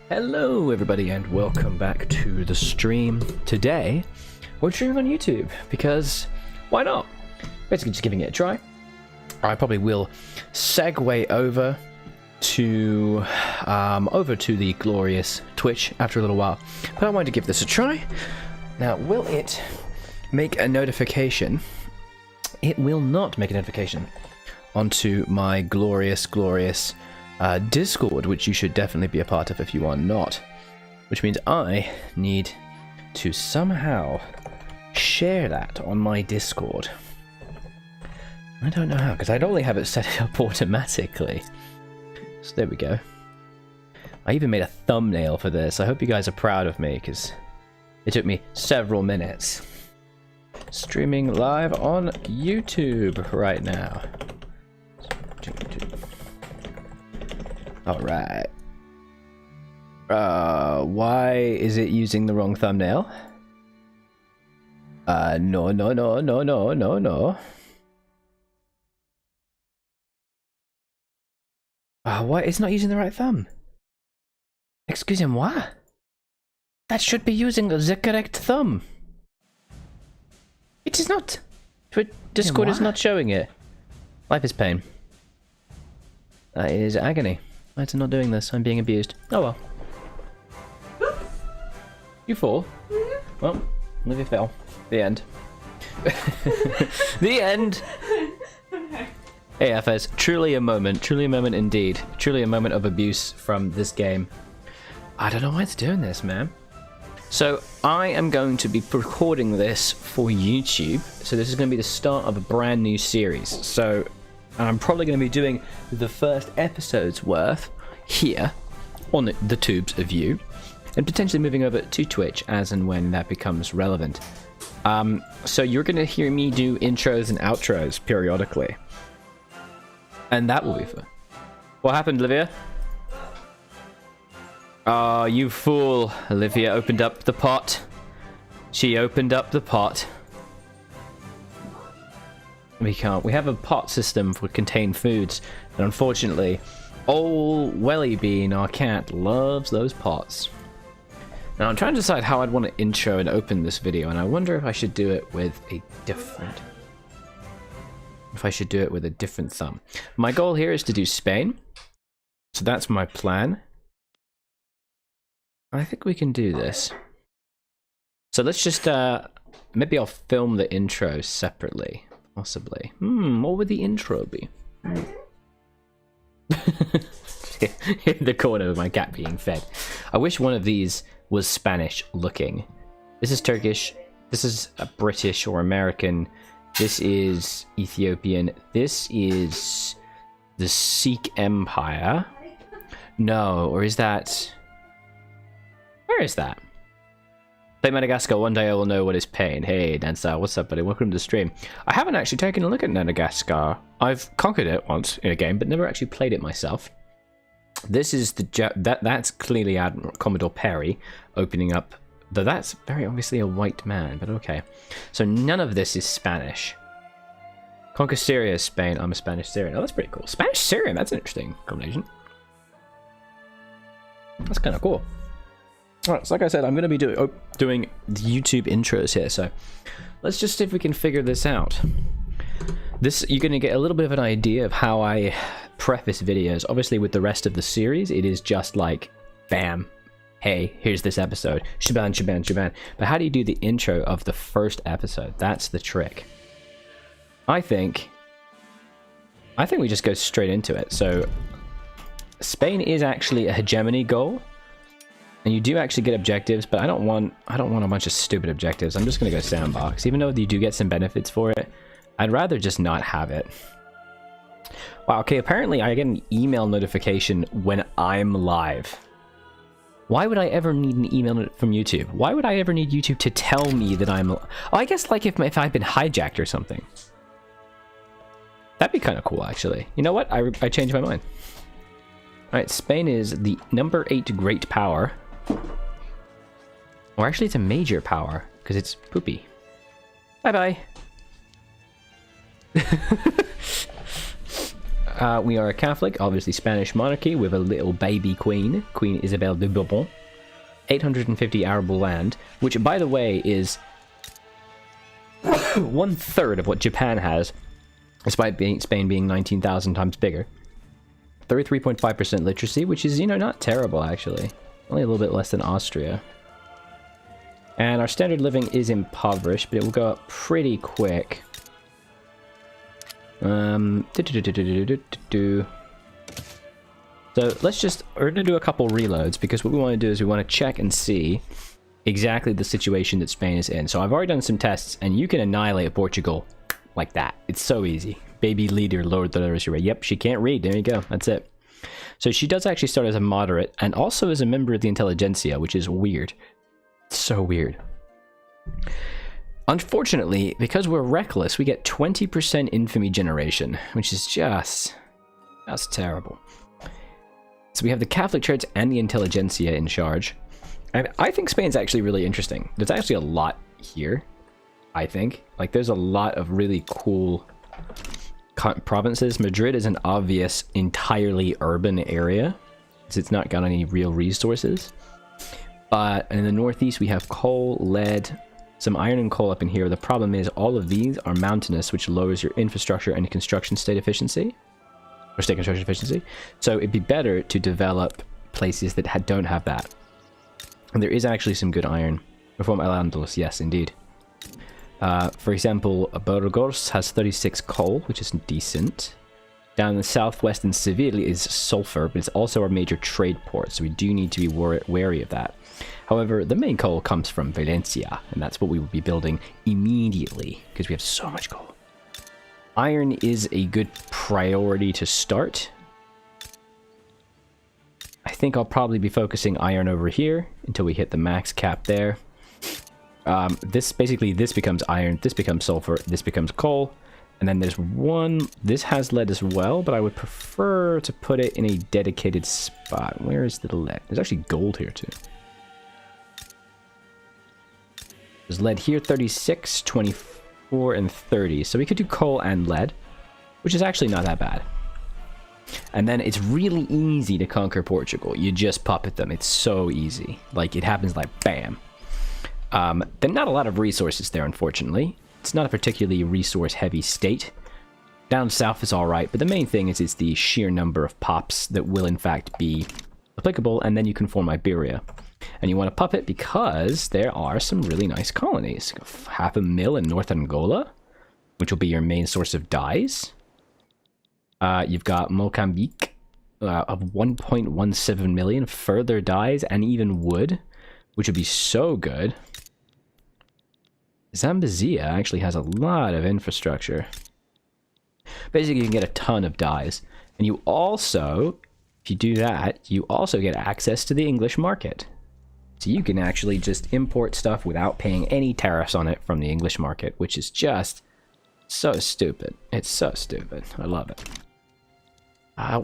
Hello everybody and welcome back to the stream. Today we're streaming on YouTube because why not? Basically just giving it a try. I probably will segue over to the glorious Twitch after a little while, but I wanted to give this a try. Now, will it make a notification? It will not make a notification onto my glorious Discord, which you should definitely be a part of if you are not. Which means I need to somehow share that on my Discord. I don't know how, because I'd only have it set up automatically. So there we go. I even made a thumbnail for this. I hope you guys are proud of me, because it took me several minutes. Streaming live on YouTube right now. Alright. Why is it using the wrong thumbnail? No. Why? It's not using the right thumb. Excuse me, what? That should be using the correct thumb. It is not. Discord is not showing it. Life is pain. That is agony. Why is it not doing this? I'm being abused. Oh well. You fall. Well, Olivia fell. The end. The end. Hey, FS, truly a moment indeed. Truly a moment of abuse from this game. I don't know why it's doing this, man. So, I am going to be recording this for YouTube. So this is going to be the start of a brand new series. So, I'm probably going to be doing the first episode's worth here on the tubes of you. And potentially moving over to Twitch as and when that becomes relevant. So you're going to hear me do intros and outros periodically. And that will be fun. What happened, Olivia? Oh, you fool. Olivia opened up the pot. She opened up the pot. We can't. We have a pot system for contained foods. And unfortunately, old Welly Bean, our cat, loves those pots. Now, I'm trying to decide how I'd want to intro and open this video. And I wonder if I should do it with a different... thumb. My goal here is to do Spain. So that's my plan. I think we can do this. So let's just, maybe I'll film the intro separately. Possibly. What would the intro be? In the corner of my cat being fed. I wish one of these was Spanish looking. This is Turkish. This is a British or American. This is Ethiopian. This is the Sikh Empire. No, or is that... Where is that? Play Madagascar, one day I will know what is pain. Hey, Dancer, what's up, buddy? Welcome to the stream. I haven't actually taken a look at Madagascar. I've conquered it once in a game, but never actually played it myself. This is the... That's clearly Admiral Commodore Perry opening up... Though that's very obviously a white man, but okay. So none of this is Spanish. Conquer Syria, Spain. I'm a Spanish Syrian. Oh, that's pretty cool. Spanish Syrian, that's an interesting combination. That's kind of cool. Alright, so like I said, I'm going to be doing the YouTube intros here, so let's just see if we can figure this out. You're going to get a little bit of an idea of how I preface videos. Obviously, with the rest of the series, it is just like, bam. Hey, here's this episode. Shaban. But how do you do the intro of the first episode? That's the trick. I think we just go straight into it. So, Spain is actually a hegemony goal. And you do actually get objectives, but I don't want a bunch of stupid objectives. I'm just gonna go sandbox. Even though you do get some benefits for it, I'd rather just not have it. Wow, okay, apparently I get an email notification when I'm live. Why would I ever need an email from YouTube? Why would I ever need YouTube to tell me that I'm... Oh, I guess like if I've been hijacked or something. That'd be kind of cool, actually. You know what? I changed my mind. Alright, Spain is the number 8 great power. Or actually, it's a major power, because it's poopy. Bye-bye. We are a Catholic, obviously Spanish monarchy, with a little baby queen, Queen Isabel de Bourbon. 850 arable land, which, by the way, is 1/3 of what Japan has, despite Spain being 19,000 times bigger. 33.5% literacy, which is, you know, not terrible, actually. Only a little bit less than Austria. And our standard living is impoverished, but it will go up pretty quick. So let's just, we're going to do a couple reloads, because what we want to do is we want to check and see exactly the situation that Spain is in. So I've already done some tests, and you can annihilate Portugal like that. It's so easy. Baby leader lowered the literacy rate. Yep, she can't read. There you go. That's it. So she does actually start as a moderate, and also as a member of the intelligentsia, which is weird. It's so weird. Unfortunately, because we're reckless, we get 20% infamy generation, which is just terrible. So we have the Catholic Church and the intelligentsia in charge. And I think Spain's actually really interesting. There's actually a lot here, I think. Like, there's a lot of really cool provinces. Madrid is an obvious, entirely urban area, because it's not got any real resources. But in the northeast, we have coal, lead, some iron and coal up in here. The problem is all of these are mountainous, which lowers your infrastructure and construction state efficiency. Or state construction efficiency. So it'd be better to develop places that don't have that. And there is actually some good iron. Reform Al-Andalus, yes, indeed. For example, Burgos has 36 coal, which is decent. Down in the southwest in Seville is sulfur, but it's also our major trade port, so we do need to be wary of that. However, the main coal comes from Valencia, and that's what we will be building immediately, because we have so much coal. Iron is a good priority to start. I think I'll probably be focusing iron over here until we hit the max cap there. This becomes iron, this becomes sulfur, this becomes coal. And then there's one, this has lead as well, but I would prefer to put it in a dedicated spot. Where is the lead? There's actually gold here too. There's lead here, 36, 24, and 30. So we could do coal and lead, which is actually not that bad. And then it's really easy to conquer Portugal. You just puppet them. It's so easy. Like, it happens like bam. There's not a lot of resources there, unfortunately. It's not a particularly resource-heavy state. Down south is alright, but the main thing is it's the sheer number of pops that will in fact be applicable, and then you can form Iberia. And you want to puppet because there are some really nice colonies. 500,000 in North Angola, which will be your main source of dyes. You've got Mozambique of 1.17 million, further dyes, and even wood, which would be so good. Zambezia actually has a lot of infrastructure. Basically, you can get a ton of dyes. And you also, if you do that, you also get access to the English market. So you can actually just import stuff without paying any tariffs on it from the English market, which is just so stupid. It's so stupid. I love it.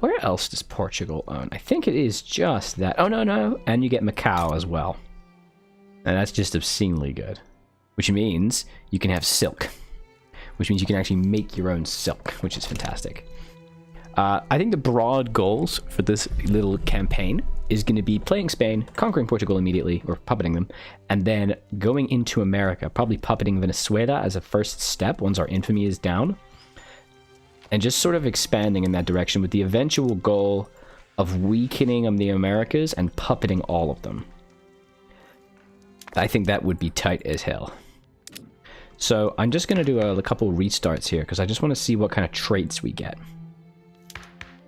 Where else does Portugal own? I think it is just that. Oh, no. And you get Macau as well. And that's just obscenely good. Which means you can have silk. Which means you can actually make your own silk, which is fantastic. I think the broad goals for this little campaign is going to be playing Spain, conquering Portugal immediately, or puppeting them, and then going into America, probably puppeting Venezuela as a first step once our infamy is down, and just sort of expanding in that direction with the eventual goal of weakening the Americas and puppeting all of them. I think that would be tight as hell. So I'm just going to do a couple restarts here, because I just want to see what kind of traits we get.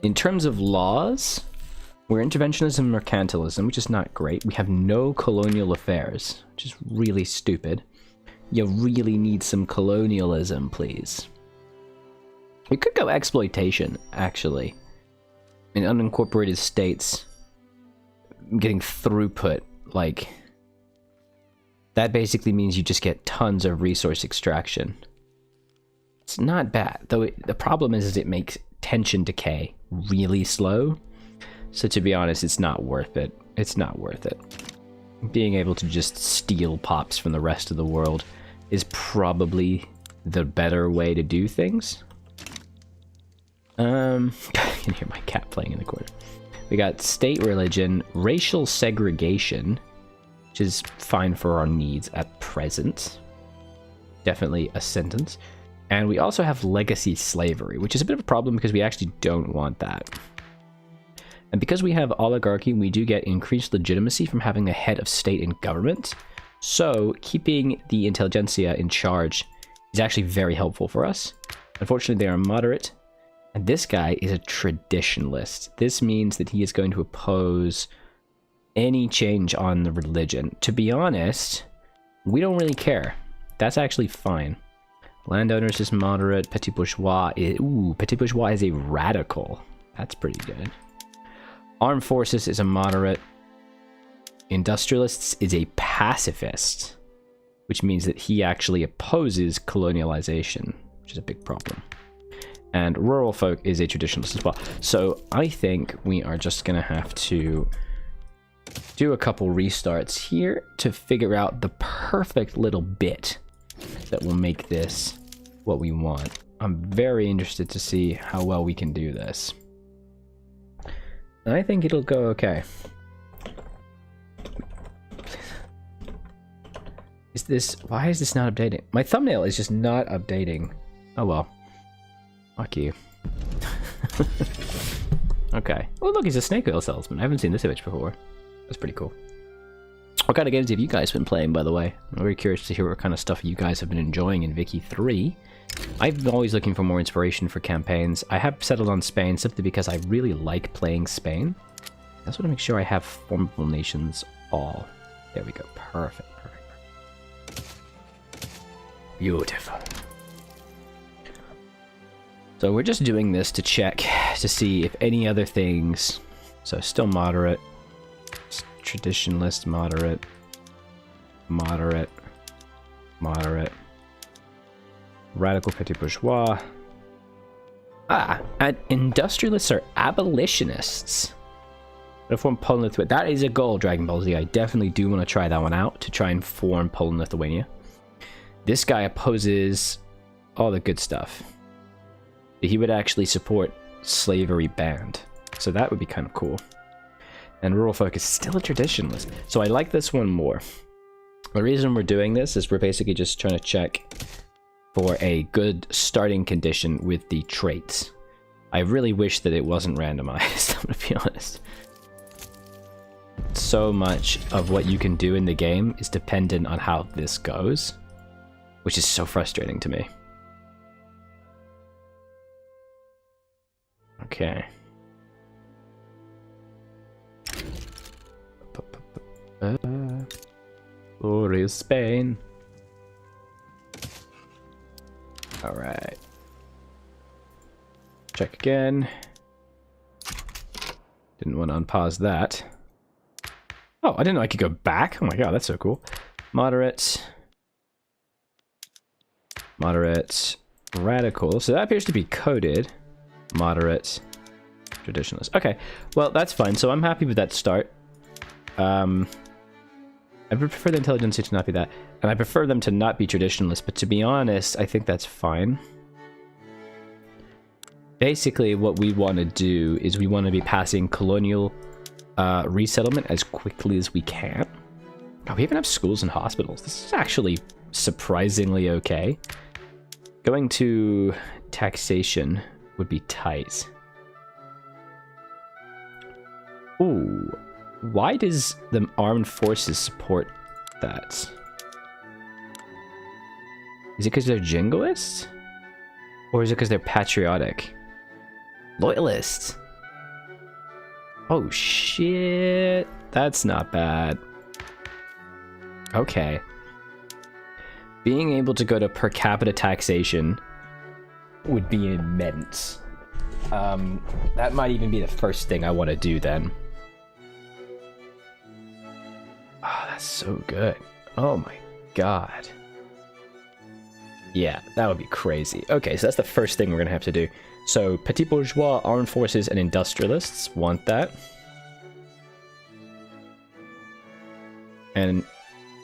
In terms of laws, we're interventionism and mercantilism, which is not great. We have no colonial affairs, which is really stupid. You really need some colonialism, please. We could go exploitation, actually. In unincorporated states, getting throughput, like... that basically means you just get tons of resource extraction. It's not bad, though the problem is it makes tension decay really slow. So to be honest, it's not worth it. It's not worth it. Being able to just steal pops from the rest of the world is probably the better way to do things. You can hear my cat playing in the corner. We got state religion, racial segregation, which is fine for our needs at present. Definitely a sentence. And we also have legacy slavery, which is a bit of a problem because we actually don't want that. And because we have oligarchy, we do get increased legitimacy from having a head of state and government. So keeping the intelligentsia in charge is actually very helpful for us. Unfortunately, they are moderate. And this guy is a traditionalist. This means that he is going to oppose any change on the religion. To be honest, we don't really care. That's actually fine. Landowners is moderate. Petit bourgeois is... Ooh, petit bourgeois is a radical. That's pretty good. Armed forces is a moderate. Industrialists is a pacifist, which means that he actually opposes colonialization, which is a big problem. And rural folk is a traditionalist as well. So I think we are just going to have to do a couple restarts here to figure out the perfect little bit that will make this what we want. I'm very interested to see how well we can do this. And I think it'll go okay. Why is this not updating? My thumbnail is just not updating. Oh well. Fuck you. Okay. Oh look, he's a snake oil salesman. I haven't seen this image before. That's pretty cool. What kind of games have you guys been playing, by the way? I'm very curious to hear what kind of stuff you guys have been enjoying in Vicky 3. I'm always looking for more inspiration for campaigns. I have settled on Spain simply because I really like playing Spain. I just want to make sure I have formidable nations all. There we go. Perfect, perfect. Beautiful. So we're just doing this to check to see if any other things... So still moderate. Traditionalist, moderate. Moderate. Moderate. Radical petit bourgeois. And industrialists are abolitionists. Form Poland, that is a goal, Dragon Ball Z. I definitely do want to try that one out, to try and form Poland, Lithuania. This guy opposes all the good stuff. He would actually support slavery banned. So that would be kind of cool. And rural folk is still a traditionalist. So I like this one more. The reason we're doing this is we're basically just trying to check for a good starting condition with the traits. I really wish that it wasn't randomized, I'm gonna be honest. So much of what you can do in the game is dependent on how this goes, which is so frustrating to me. Okay. Glory Spain. Alright. Check again. Didn't want to unpause that. Oh, I didn't know I could go back. Oh my god, that's so cool. Moderate. Moderate. Radical. So that appears to be coded. Moderate. Traditionalist. Okay, well, that's fine. So I'm happy with that start. I prefer the intelligentsia to not be that. And I prefer them to not be traditionalist, but to be honest, I think that's fine. Basically, what we want to do is we want to be passing colonial resettlement as quickly as we can. Oh, we even have schools and hospitals. This is actually surprisingly okay. Going to taxation would be tight. Ooh. Why does the armed forces support that? Is it because they're jingoists? Or is it because they're patriotic? Loyalists! Oh shit! That's not bad. Okay. Being able to go to per capita taxation would be immense. That might even be the first thing I want to do then. Oh, that's so good. Oh my god. Yeah, that would be crazy. Okay, so that's the first thing we're gonna have to do. So, petit bourgeois, armed forces, and industrialists want that. And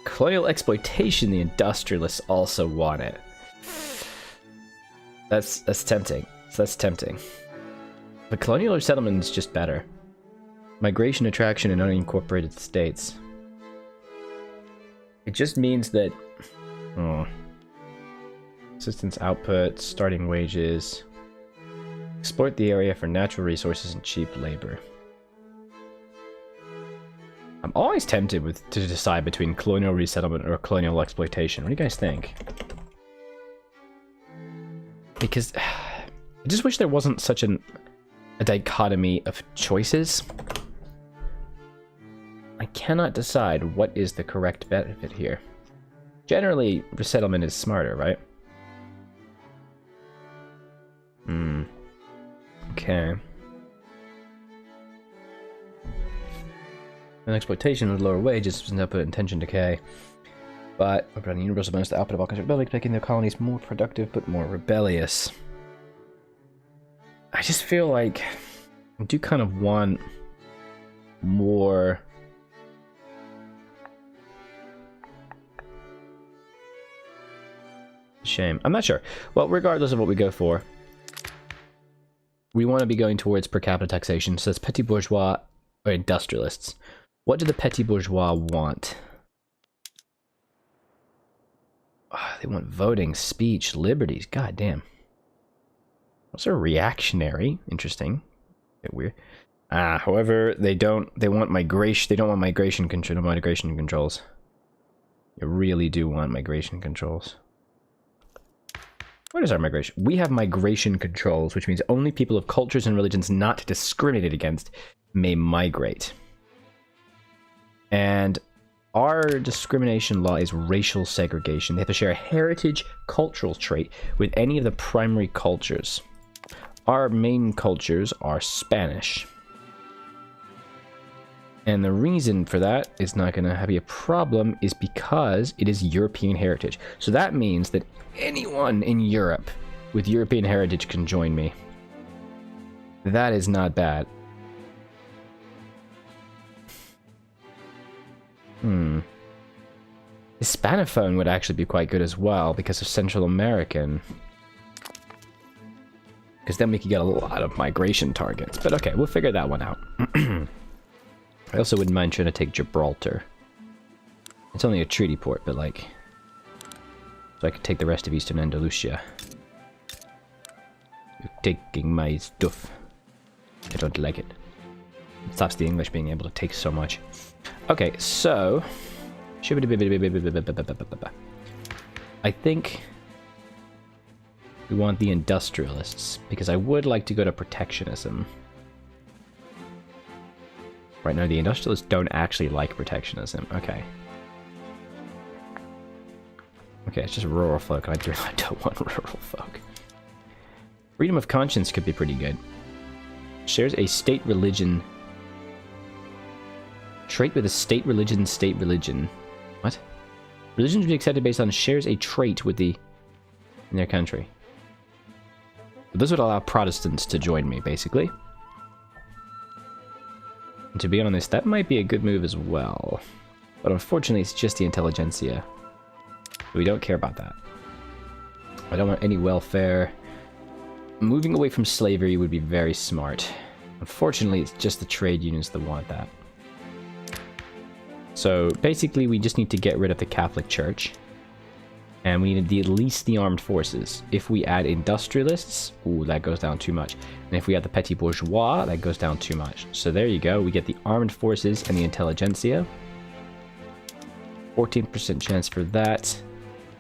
colonial exploitation, the industrialists also want it. That's tempting. So that's tempting. But colonial resettlement is just better. Migration, attraction, and unincorporated states. It just means that... Oh. Assistance output, starting wages. Exploit the area for natural resources and cheap labor. I'm always tempted to decide between colonial resettlement or colonial exploitation. What do you guys think? Because I just wish there wasn't such a dichotomy of choices. I cannot decide what is the correct benefit here. Generally, resettlement is smarter, right? Okay. An exploitation with lower wages doesn't output intention decay. But providing universal bonus to output of all kinds of rebellion, making the colonies more productive but more rebellious. I just feel like I do kind of want more. Shame. I'm not sure. Well, regardless of what we go for, we want to be going towards per capita taxation. So that's petty bourgeois or industrialists. What do the petty bourgeois want? Oh, they want voting, speech, liberties. God damn. Those are reactionary. Interesting. Bit weird. However, they want migration. They don't want migration controls. They really do want migration controls. What is our migration? We have migration controls, which means only people of cultures and religions not discriminated against may migrate. And our discrimination law is racial segregation. They have to share a heritage cultural trait with any of the primary cultures. Our main cultures are Spanish. And the reason for that is not going to be a problem is because it is European heritage. So that means that anyone in Europe with European heritage can join me. That is not bad. Hispanophone would actually be quite good as well because of Central American. Because then we could get a lot of migration targets. But okay, we'll figure that one out. I also wouldn't mind trying to take Gibraltar. It's only a treaty port, but like... So I could take the rest of Eastern Andalusia. You're taking my stuff. I don't like it. It stops the English being able to take so much. Okay, so... I think... we want the industrialists, because I would like to go to protectionism. Right now, the industrialists don't actually like protectionism. Okay. Okay, it's just rural folk, and I don't want rural folk. Freedom of conscience could be pretty good. Shares a state religion. Trait with a state religion. What? Religions be accepted based on shares a trait with the... in their country. But this would allow Protestants to join me, basically. And to be honest, that might be a good move as well. But unfortunately, it's just the intelligentsia. We don't care about that. I don't want any welfare. Moving away from slavery would be very smart. Unfortunately, it's just the trade unions that want that. So basically, we just need to get rid of the Catholic Church. And we need at least the armed forces. If we add industrialists, ooh, that goes down too much. And if we add the petty bourgeois, that goes down too much. So there you go. We get the armed forces and the intelligentsia. 14% chance for that.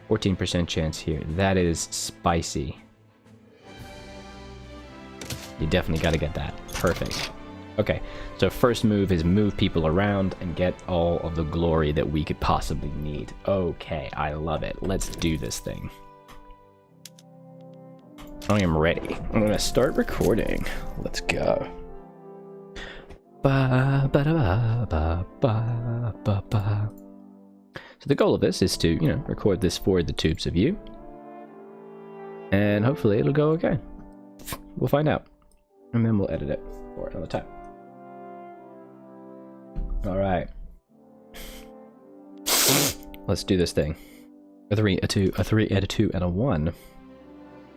14% chance here. That is spicy. You definitely got to get that. Perfect. Okay, so first move is move people around and get all of the glory that we could possibly need. Okay, I love it. Let's do this thing. I am ready. I'm gonna start recording. Let's go. Ba ba da ba ba ba ba. So the goal of this is to, record this for the tubes of you. And hopefully it'll go okay. We'll find out. And then we'll edit it for another time. Alright. Let's do this thing. A 3, a 2, a 3, and a 2, and a 1.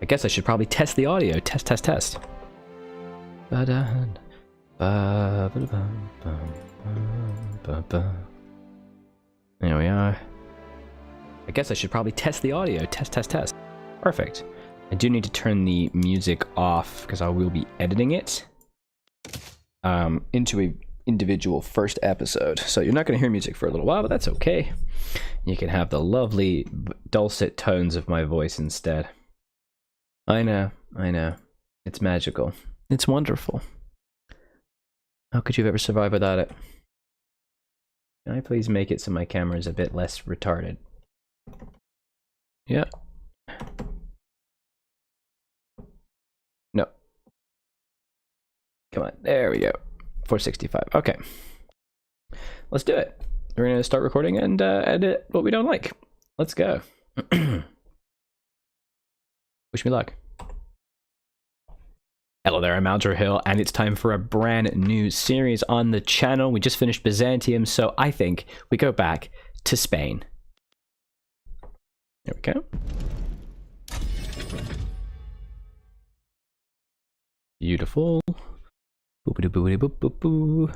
I guess I should probably test the audio. Test. Ba-da-da. There we are. I guess I should probably test the audio. Test. Perfect. I do need to turn the music off because I will be editing it into a individual first episode. So you're not going to hear music for a little while, but that's okay. You can have the lovely dulcet tones of my voice instead. I know. It's magical. It's wonderful. How could you ever survive without it? Can I please make it so my camera is a bit less retarded? Yeah. No. Come on. There we go. 465. Okay. Let's do it. We're going to start recording and edit what we don't like. Let's go. Wish me luck. Hello there, I'm Alger Hill, and it's time for a brand new series on the channel. We just finished Byzantium, so I think we go back to Spain. There we go. Beautiful. Boop-a-doo-boop-a-doo-boop-boop-boo.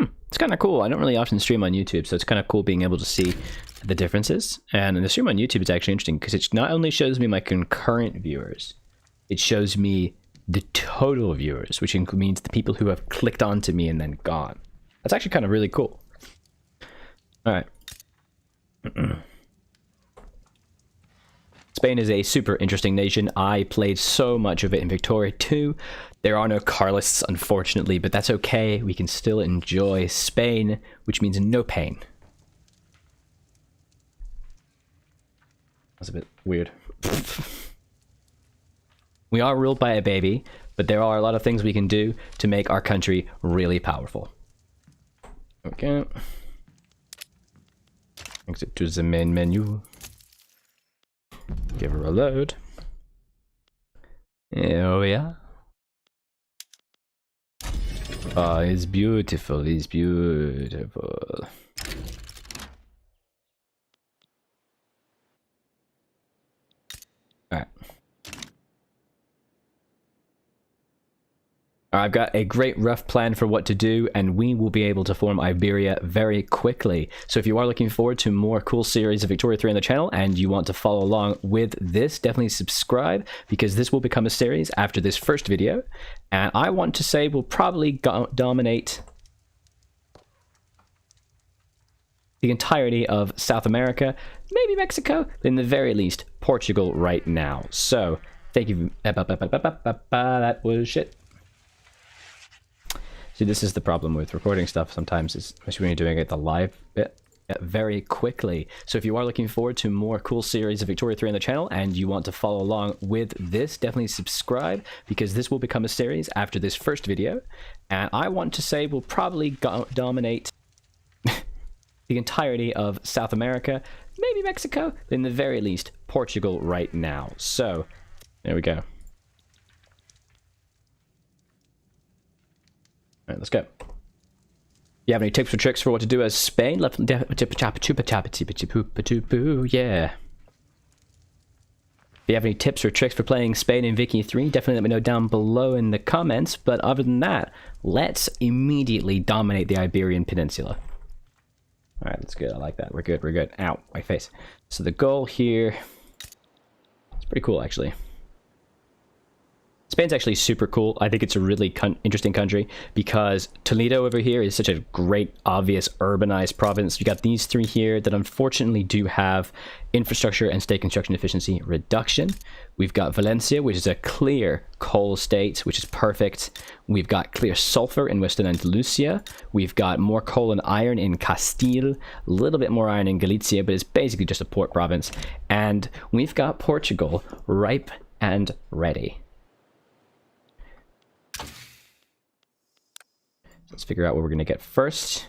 It's kind of cool. I don't really often stream on YouTube, so it's kind of cool being able to see the differences. And the stream on YouTube is actually interesting because it not only shows me my concurrent viewers, it shows me the total viewers, which means the people who have clicked onto me and then gone. That's actually kind of really cool. All right. Spain is a super interesting nation. I played so much of it in Victoria 2. There are no car lists, unfortunately, but that's okay. We can still enjoy Spain, which means no pain. That's a bit weird. We are ruled by a baby, but there are a lot of things we can do to make our country really powerful. Okay. Exit to the main menu. Give her a load. Oh yeah. Oh, it's beautiful. It's beautiful. All right. I've got a great rough plan for what to do, and we will be able to form Iberia very quickly. So if you are looking forward to more cool series of Victoria 3 on the channel, and you want to follow along with this, definitely subscribe, because this will become a series after this first video. And I want to say we'll probably dominate the entirety of South America, maybe Mexico, but in the very least, Portugal right now. So, thank you. That was shit. See, this is the problem with recording stuff sometimes, especially when you're doing it the live bit very quickly. So if you are looking forward to more cool series of Victoria 3 on the channel, and you want to follow along with this, definitely subscribe, because this will become a series after this first video. And I want to say we'll probably dominate the entirety of South America, maybe Mexico, but in the very least, Portugal right now. So, there we go. Alright, let's go. If you have any tips or tricks for what to do as Spain, yeah. If you have any tips or tricks for playing Spain in Vicky 3, definitely let me know down below in the comments. But other than that, let's immediately dominate the Iberian Peninsula. Alright, that's good. I like that. We're good. We're good. Ow, my face. So the goal here... It's pretty cool, actually. Spain's actually super cool. I think it's a really interesting country because Toledo over here is such a great, obvious, urbanized province. We got these three here that unfortunately do have infrastructure and state construction efficiency reduction. We've got Valencia, which is a clear coal state, which is perfect. We've got clear sulfur in Western Andalusia. We've got more coal and iron in Castile, a little bit more iron in Galicia, but it's basically just a port province. And we've got Portugal ripe and ready. Let's figure out what we're gonna get first.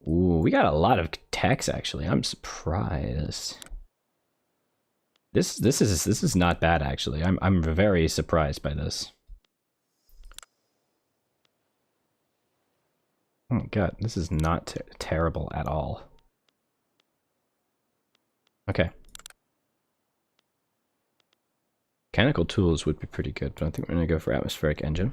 Ooh, we got a lot of techs actually. I'm surprised. This is not bad actually. I'm very surprised by this. Oh my god, this is not terrible at all. Okay. Mechanical tools would be pretty good, but I think we're going to go for atmospheric engine.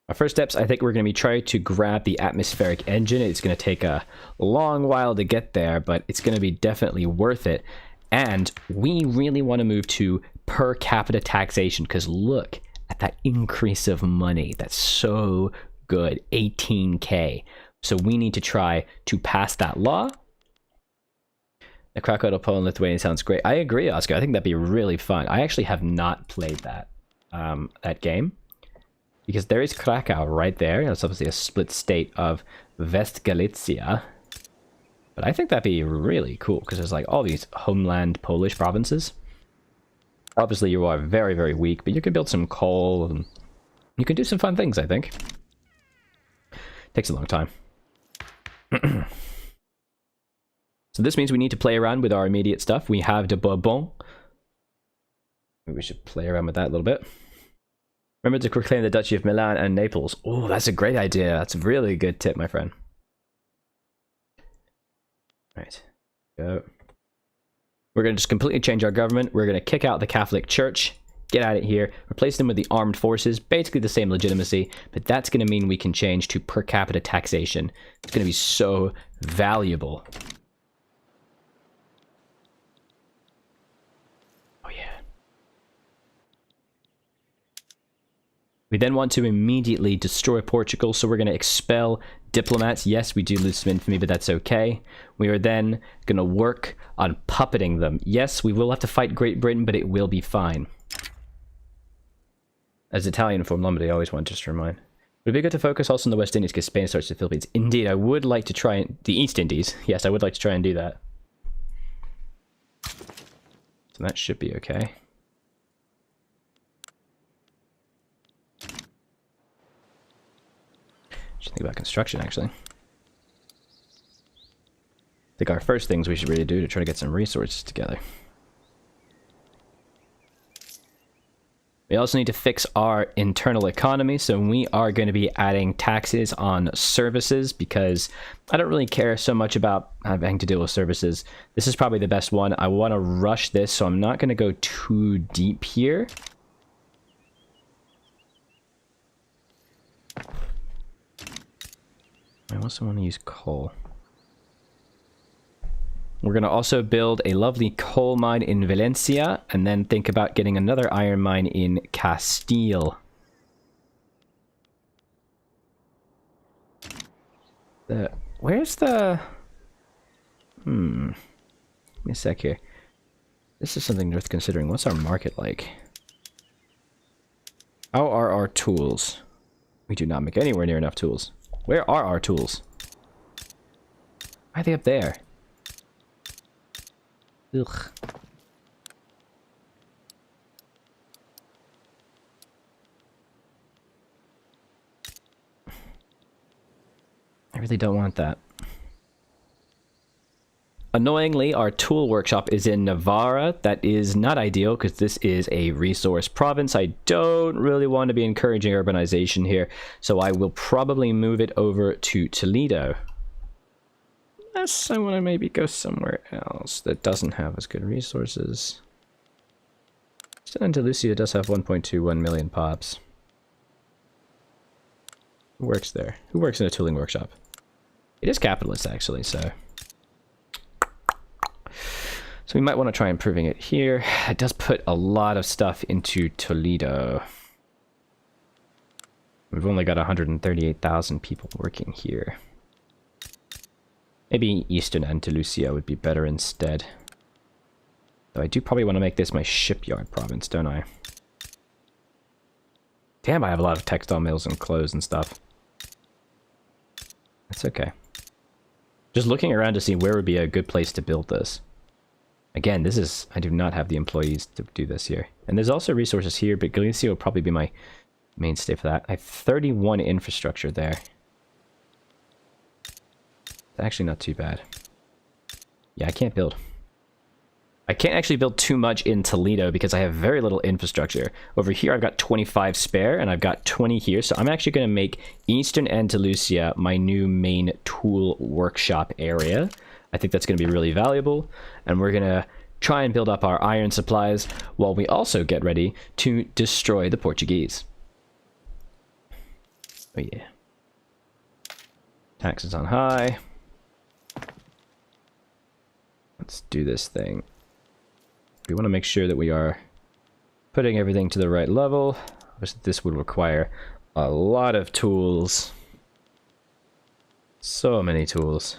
Our first steps, I think we're going to be trying to grab the atmospheric engine. It's going to take a long while to get there, but it's going to be definitely worth it. And we really want to move to per capita taxation, because look at that increase of money. That's so good, 18k. So we need to try to pass that law. The Krakow, Poland, Lithuania sounds great. I agree, Oscar. I think that'd be really fun. I actually have not played that that game, because there is Krakow right there. It's obviously a split state of West Galicia. But I think that'd be really cool, because there's like all these homeland Polish provinces. Obviously, you are very, very weak, but you can build some coal, and you can do some fun things, I think. Takes a long time. So this means we need to play around with our immediate stuff. We have de Bourbon. Maybe we should play around with that a little bit. Remember to proclaim the Duchy of Milan and Naples. Oh, that's a great idea. That's a really good tip, my friend. Right. Go. We're going to just completely change our government. We're going to kick out the Catholic Church. Get out of here. Replace them with the armed forces. Basically the same legitimacy. But that's going to mean we can change to per capita taxation. It's going to be so valuable. We then want to immediately destroy Portugal, so we're going to expel diplomats. Yes, we do lose some infamy, but that's okay. We are then going to work on puppeting them. Yes, we will have to fight Great Britain, but it will be fine. As Italian from Lombardy, I always want just to remind. Would it be good to focus also on the West Indies, because Spain starts the Philippines? Indeed, I would like to try the East Indies. Yes, I would like to try and do that. So that should be okay. Should think about construction, actually. I think our first things we should really do to try to get some resources together. We also need to fix our internal economy, so we are going to be adding taxes on services, because I don't really care so much about having to deal with services. This is probably the best one. I want to rush this, so I'm not going to go too deep here. I also want to use coal. We're going to also build a lovely coal mine in Valencia, and then think about getting another iron mine in Castile. Where's the... Give me a sec here. This is something worth considering. What's our market like? How are our tools? We do not make anywhere near enough tools. Where are our tools? Why are they up there? Ugh. I really don't want that. Annoyingly, our tool workshop is in Navarra. That is not ideal, because this is a resource province. I don't really want to be encouraging urbanization here, so I will probably move it over to Toledo. Unless I want to maybe go somewhere else that doesn't have as good resources. Still, Andalusia does have 1.21 million pops. Who works there? Who works in a tooling workshop? It is capitalist, actually, so... So we might want to try improving it here. It does put a lot of stuff into Toledo. We've only got 138,000 people working here. Maybe Eastern Andalusia would be better instead. Though I do probably want to make this my shipyard province, don't I? Damn, I have a lot of textile mills and clothes and stuff. That's okay. Just looking around to see where would be a good place to build this. Again, this is... I do not have the employees to do this here. And there's also resources here, but Galicia will probably be my mainstay for that. I have 31 infrastructure there. It's actually not too bad. Yeah, I can't build. I can't actually build too much in Toledo because I have very little infrastructure. Over here, I've got 25 spare, and I've got 20 here. So I'm actually going to make Eastern Andalusia my new main tool workshop area. I think that's going to be really valuable, and we're going to try and build up our iron supplies while we also get ready to destroy the Portuguese. Oh yeah. Taxes on high. Let's do this thing. We want to make sure that we are putting everything to the right level. This would require a lot of tools. So many tools.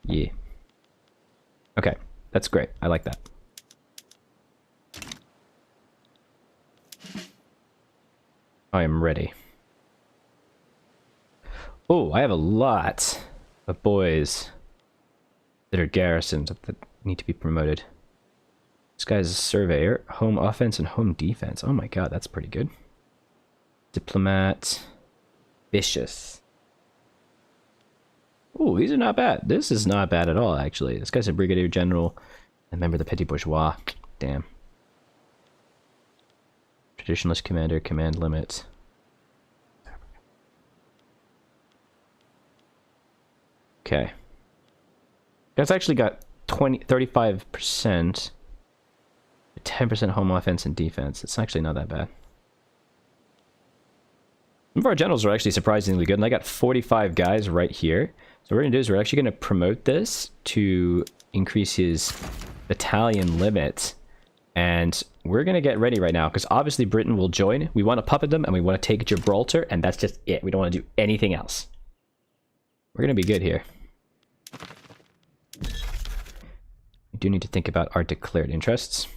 Yeah. Okay, that's great. I like that. I am ready. Oh, I have a lot of boys that are garrisoned that need to be promoted. This guy's a surveyor, home offense and home defense. Oh my god, that's pretty good. Diplomat. Vicious. Oh, these are not bad. This is not bad at all, actually. This guy's a brigadier general, a member of the petty bourgeois. Damn. Traditionalist commander, command limit. Okay. That's actually got 35%. 10% home offense and defense. It's actually not that bad. Some of our generals are actually surprisingly good, and I got 45 guys right here. So what we're going to do is we're actually going to promote this to increase his battalion limit. And we're going to get ready right now, because obviously Britain will join. We want to puppet them, and we want to take Gibraltar, and that's just it. We don't want to do anything else. We're going to be good here. We do need to think about our declared interests.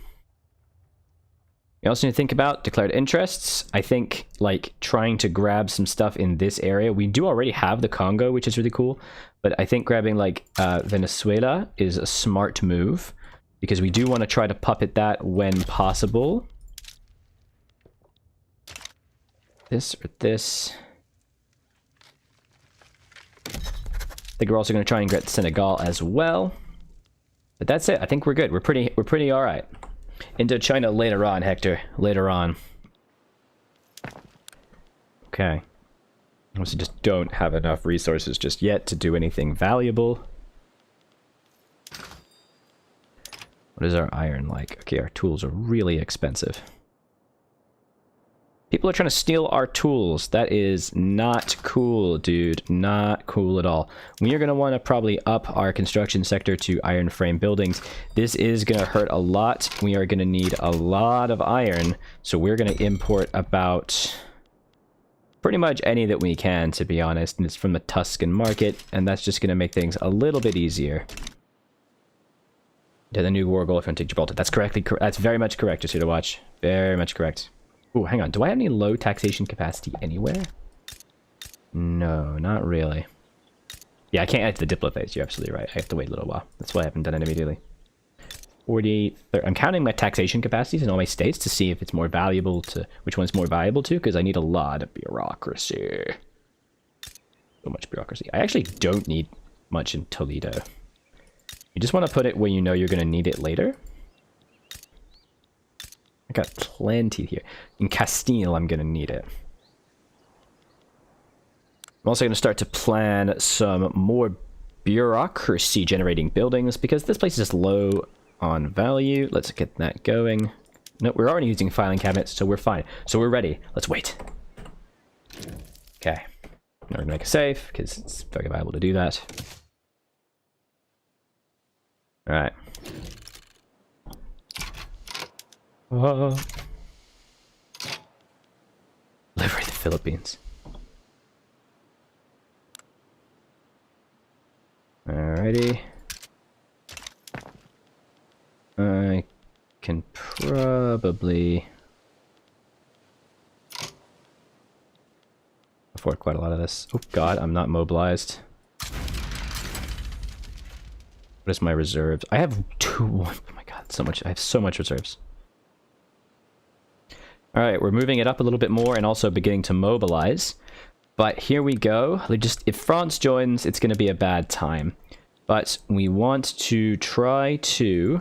We also need to think about declared interests. I think, like, trying to grab some stuff in this area. We do already have the Congo, which is really cool. But I think grabbing, like, Venezuela is a smart move. Because we do want to try to puppet that when possible. This or this. I think we're also going to try and get Senegal as well. But that's it. I think we're good. We're pretty all right. Into China later on, Hector. Later on. Okay. Obviously just don't have enough resources just yet to do anything valuable. What is our iron like? Okay, our tools are really expensive. People are trying to steal our tools. That is not cool, dude. Not cool at all. We are going to want to probably up our construction sector to iron frame buildings. This is going to hurt a lot. We are going to need a lot of iron. So we're going to import about pretty much any that we can, to be honest. And it's from the Tuscan market. And that's just going to make things a little bit easier. To the new war goal from Gibraltar. That's that's very much correct, just here to watch. Very much correct. Oh, hang on. Do I have any low taxation capacity anywhere? No, not really. Yeah, I can't add to the Diplo phase. You're absolutely right. I have to wait a little while. That's why I haven't done it immediately. 40, 30. I'm counting my taxation capacities in all my states to see if it's more valuable to... Which one's more valuable to, because I need a lot of bureaucracy. So much bureaucracy. I actually don't need much in Toledo. You just want to put it where you know you're going to need it later. I got plenty here. In Castile, I'm going to need it. I'm also going to start to plan some more bureaucracy generating buildings because this place is just low on value. Let's get that going. No, we're already using filing cabinets, so we're fine. So we're ready. Let's wait. Okay. Now we're going to make a save because it's very viable to do that. All right. Liberate the Philippines. Alrighty. I can probably afford quite a lot of this. Oh god, I'm not mobilized. What is my reserves? I have oh my god, so much. I have so much reserves. Alright, we're moving it up a little bit more and also beginning to mobilize. But here we go. If France joins, it's going to be a bad time. But we want to try to...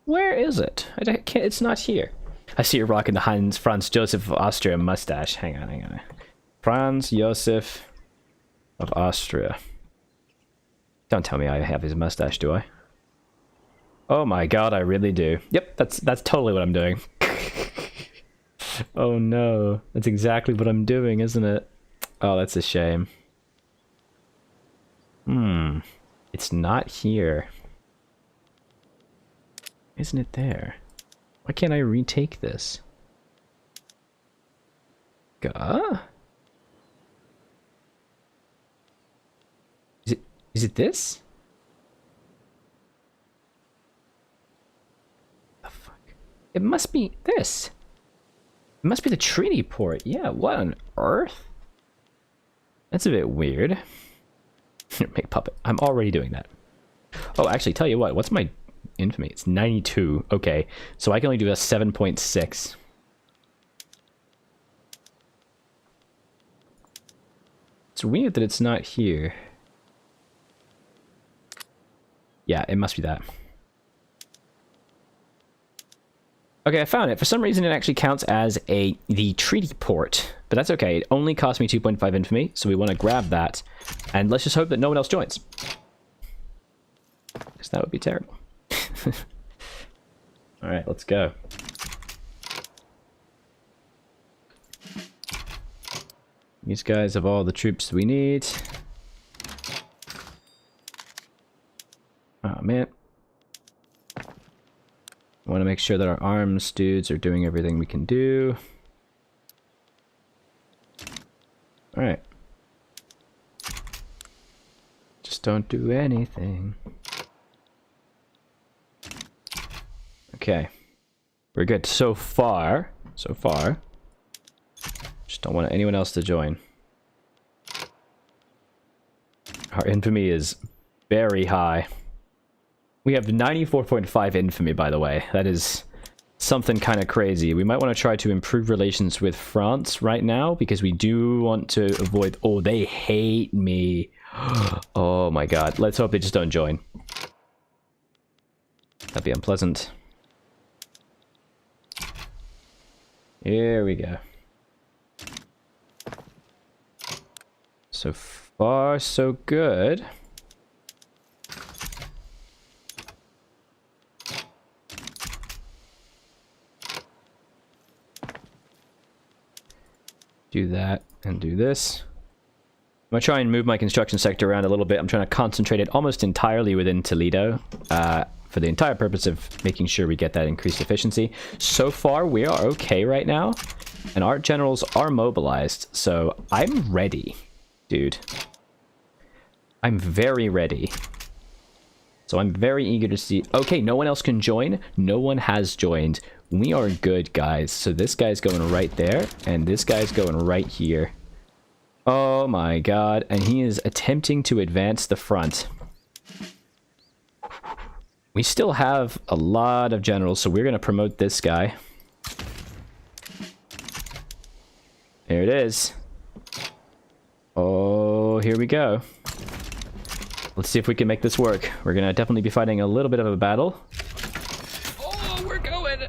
Where is it? I can't, it's not here. I see you're rocking the Hans Franz Joseph of Austria mustache. Hang on, hang on. Franz Joseph of Austria. Don't tell me I have his mustache, do I? Oh my god, I really do. Yep, that's totally what I'm doing. Oh no, that's exactly what I'm doing, isn't it? Oh, that's a shame. It's not here. Isn't it there? Why can't I retake this? Gah? Is it this? The fuck? It must be this. It must be the treaty port. Yeah, what on earth? That's a bit weird. Make puppet. I'm already doing that. Oh, actually, tell you what. What's my infamy? It's 92. Okay, so I can only do a 7.6. It's weird that it's not here. Yeah, it must be that. Okay, I found it. For some reason, it actually counts as the treaty port. But that's okay. It only cost me 2.5 infamy, so we want to grab that. And let's just hope that no one else joins. Because that would be terrible. Alright, let's go. These guys have all the troops we need. Oh, man. I want to make sure that our arms dudes are doing everything we can do. Alright. Just don't do anything. Okay. We're good so far. So far. Just don't want anyone else to join. Our infamy is very high. We have 94.5 infamy, by the way. That is something kind of crazy. We might want to try to improve relations with France right now, because we do want to avoid... Oh, they hate me. Oh my god. Let's hope they just don't join. That'd be unpleasant. Here we go. So far, so good. Do that and do this. I'm gonna try and move my construction sector around a little bit. I'm trying to concentrate it almost entirely within Toledo for the entire purpose of making sure we get that increased efficiency. So far, we are okay right now, and our generals are mobilized, so I'm ready, dude. I'm very ready. So I'm very eager to see... Okay, no one else can join. No one has joined. We are good, guys. So this guy's going right there, and this guy's going right here. Oh my god, and he is attempting to advance the front. We still have a lot of generals, so we're going to promote this guy. There it is. Oh, here we go. Let's see if we can make this work. We're going to definitely be fighting a little bit of a battle. Oh, we're going!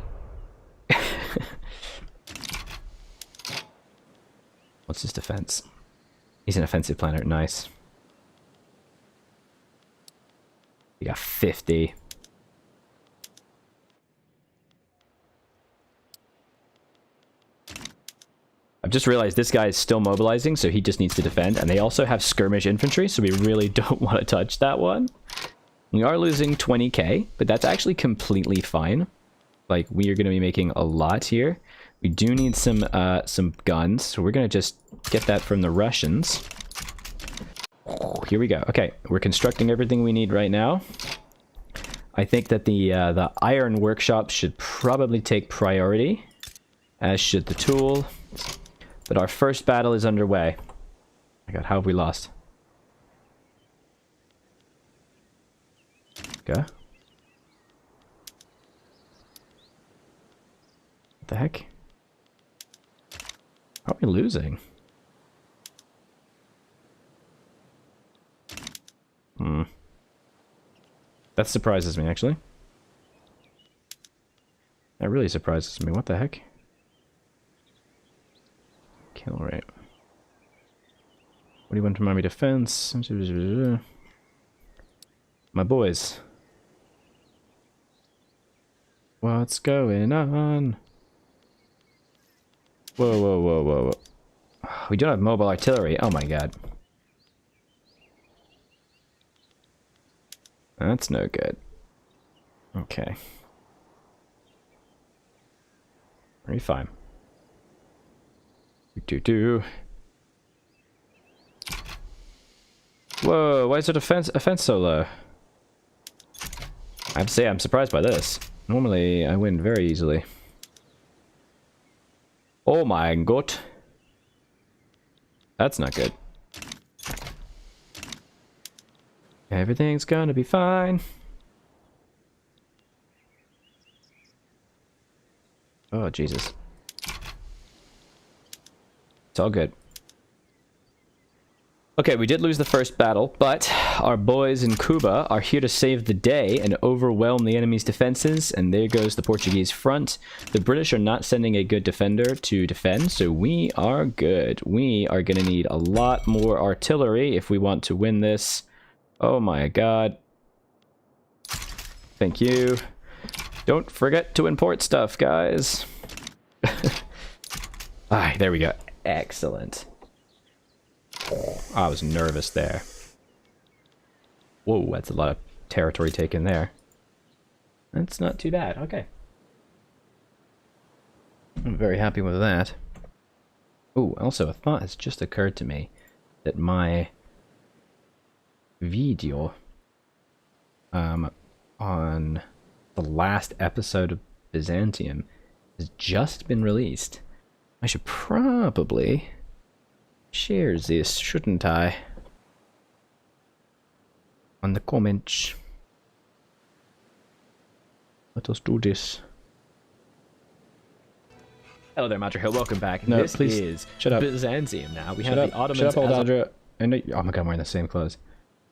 What's his defense? He's an offensive planner. Nice. We got 50. I've just realized this guy is still mobilizing, so he just needs to defend. And they also have skirmish infantry, so we really don't want to touch that one. We are losing 20k, but that's actually completely fine. Like, we are going to be making a lot here. We do need some guns, so we're going to just get that from the Russians. Oh, here we go. Okay, we're constructing everything we need right now. I think that the iron workshop should probably take priority, as should the tool. But our first battle is underway. Oh my god, how have we lost? Okay. What the heck? How are we losing? That surprises me, actually. That really surprises me. What the heck? Kill rate. What do you want from army defense? My boys. What's going on? Whoa, whoa, whoa, whoa, whoa. We don't have mobile artillery. Oh my god. That's no good. Okay. Are you fine? Do. Whoa, why is the offense so low? I have to say, I'm surprised by this. Normally, I win very easily. Oh my god. That's not good. Everything's gonna be fine. Oh, Jesus. It's all good. Okay, we did lose the first battle, but our boys in Cuba are here to save the day and overwhelm the enemy's defenses, and there goes the Portuguese front. The British are not sending a good defender to defend, so we are good. We are going to need a lot more artillery if we want to win this. Oh my god. Thank you. Don't forget to import stuff, guys. Alright, there we go. Excellent. I was nervous there. Whoa, that's a lot of territory taken there. That's not too bad. Okay. I'm very happy with that. Oh, also a thought has just occurred to me that my video on the last episode of Byzantium has just been released. I should probably share this, shouldn't I? On the comments. Let us do this. Hello there, Madra Hill. Welcome back. No, this please, is shut up. Byzantium now. We Shut have up. the Ottomans. Shut up, as Aldandra. I know. Oh my god, I'm wearing the same clothes.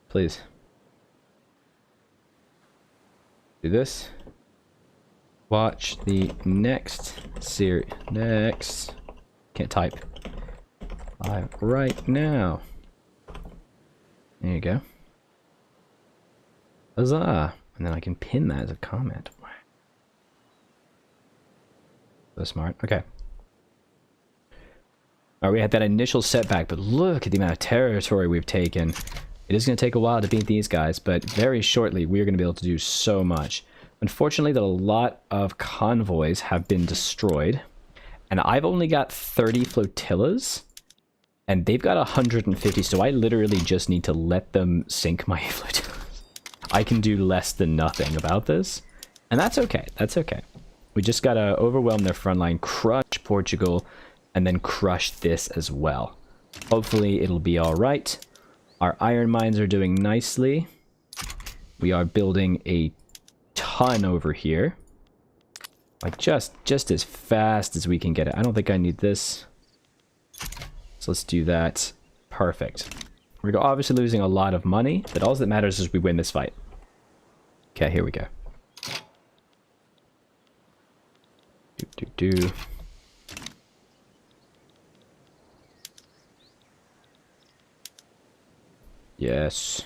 Please. do this. Watch the next series. Next. Can't type. Live right now. There you go. Huzzah! And then I can pin that as a comment. So smart. Okay. Alright, we had that initial setback, but look at the amount of territory we've taken. It is going to take a while to beat these guys, but very shortly we're going to be able to do so much. Unfortunately, that a lot of convoys have been destroyed, and I've only got 30 flotillas, and they've got 150, so I literally just need to let them sink my flotillas. I can do less than nothing about this, and that's okay. That's okay. We just gotta overwhelm their front line, crush Portugal, and then crush this as well. Hopefully it'll be alright. Our iron mines are doing nicely. We are building a ton over here. Like just as fast as we can get it. I don't think I need this. So let's do that. Perfect. We're obviously losing a lot of money, but all that matters is we win this fight. Okay, here we go. Do. Yes.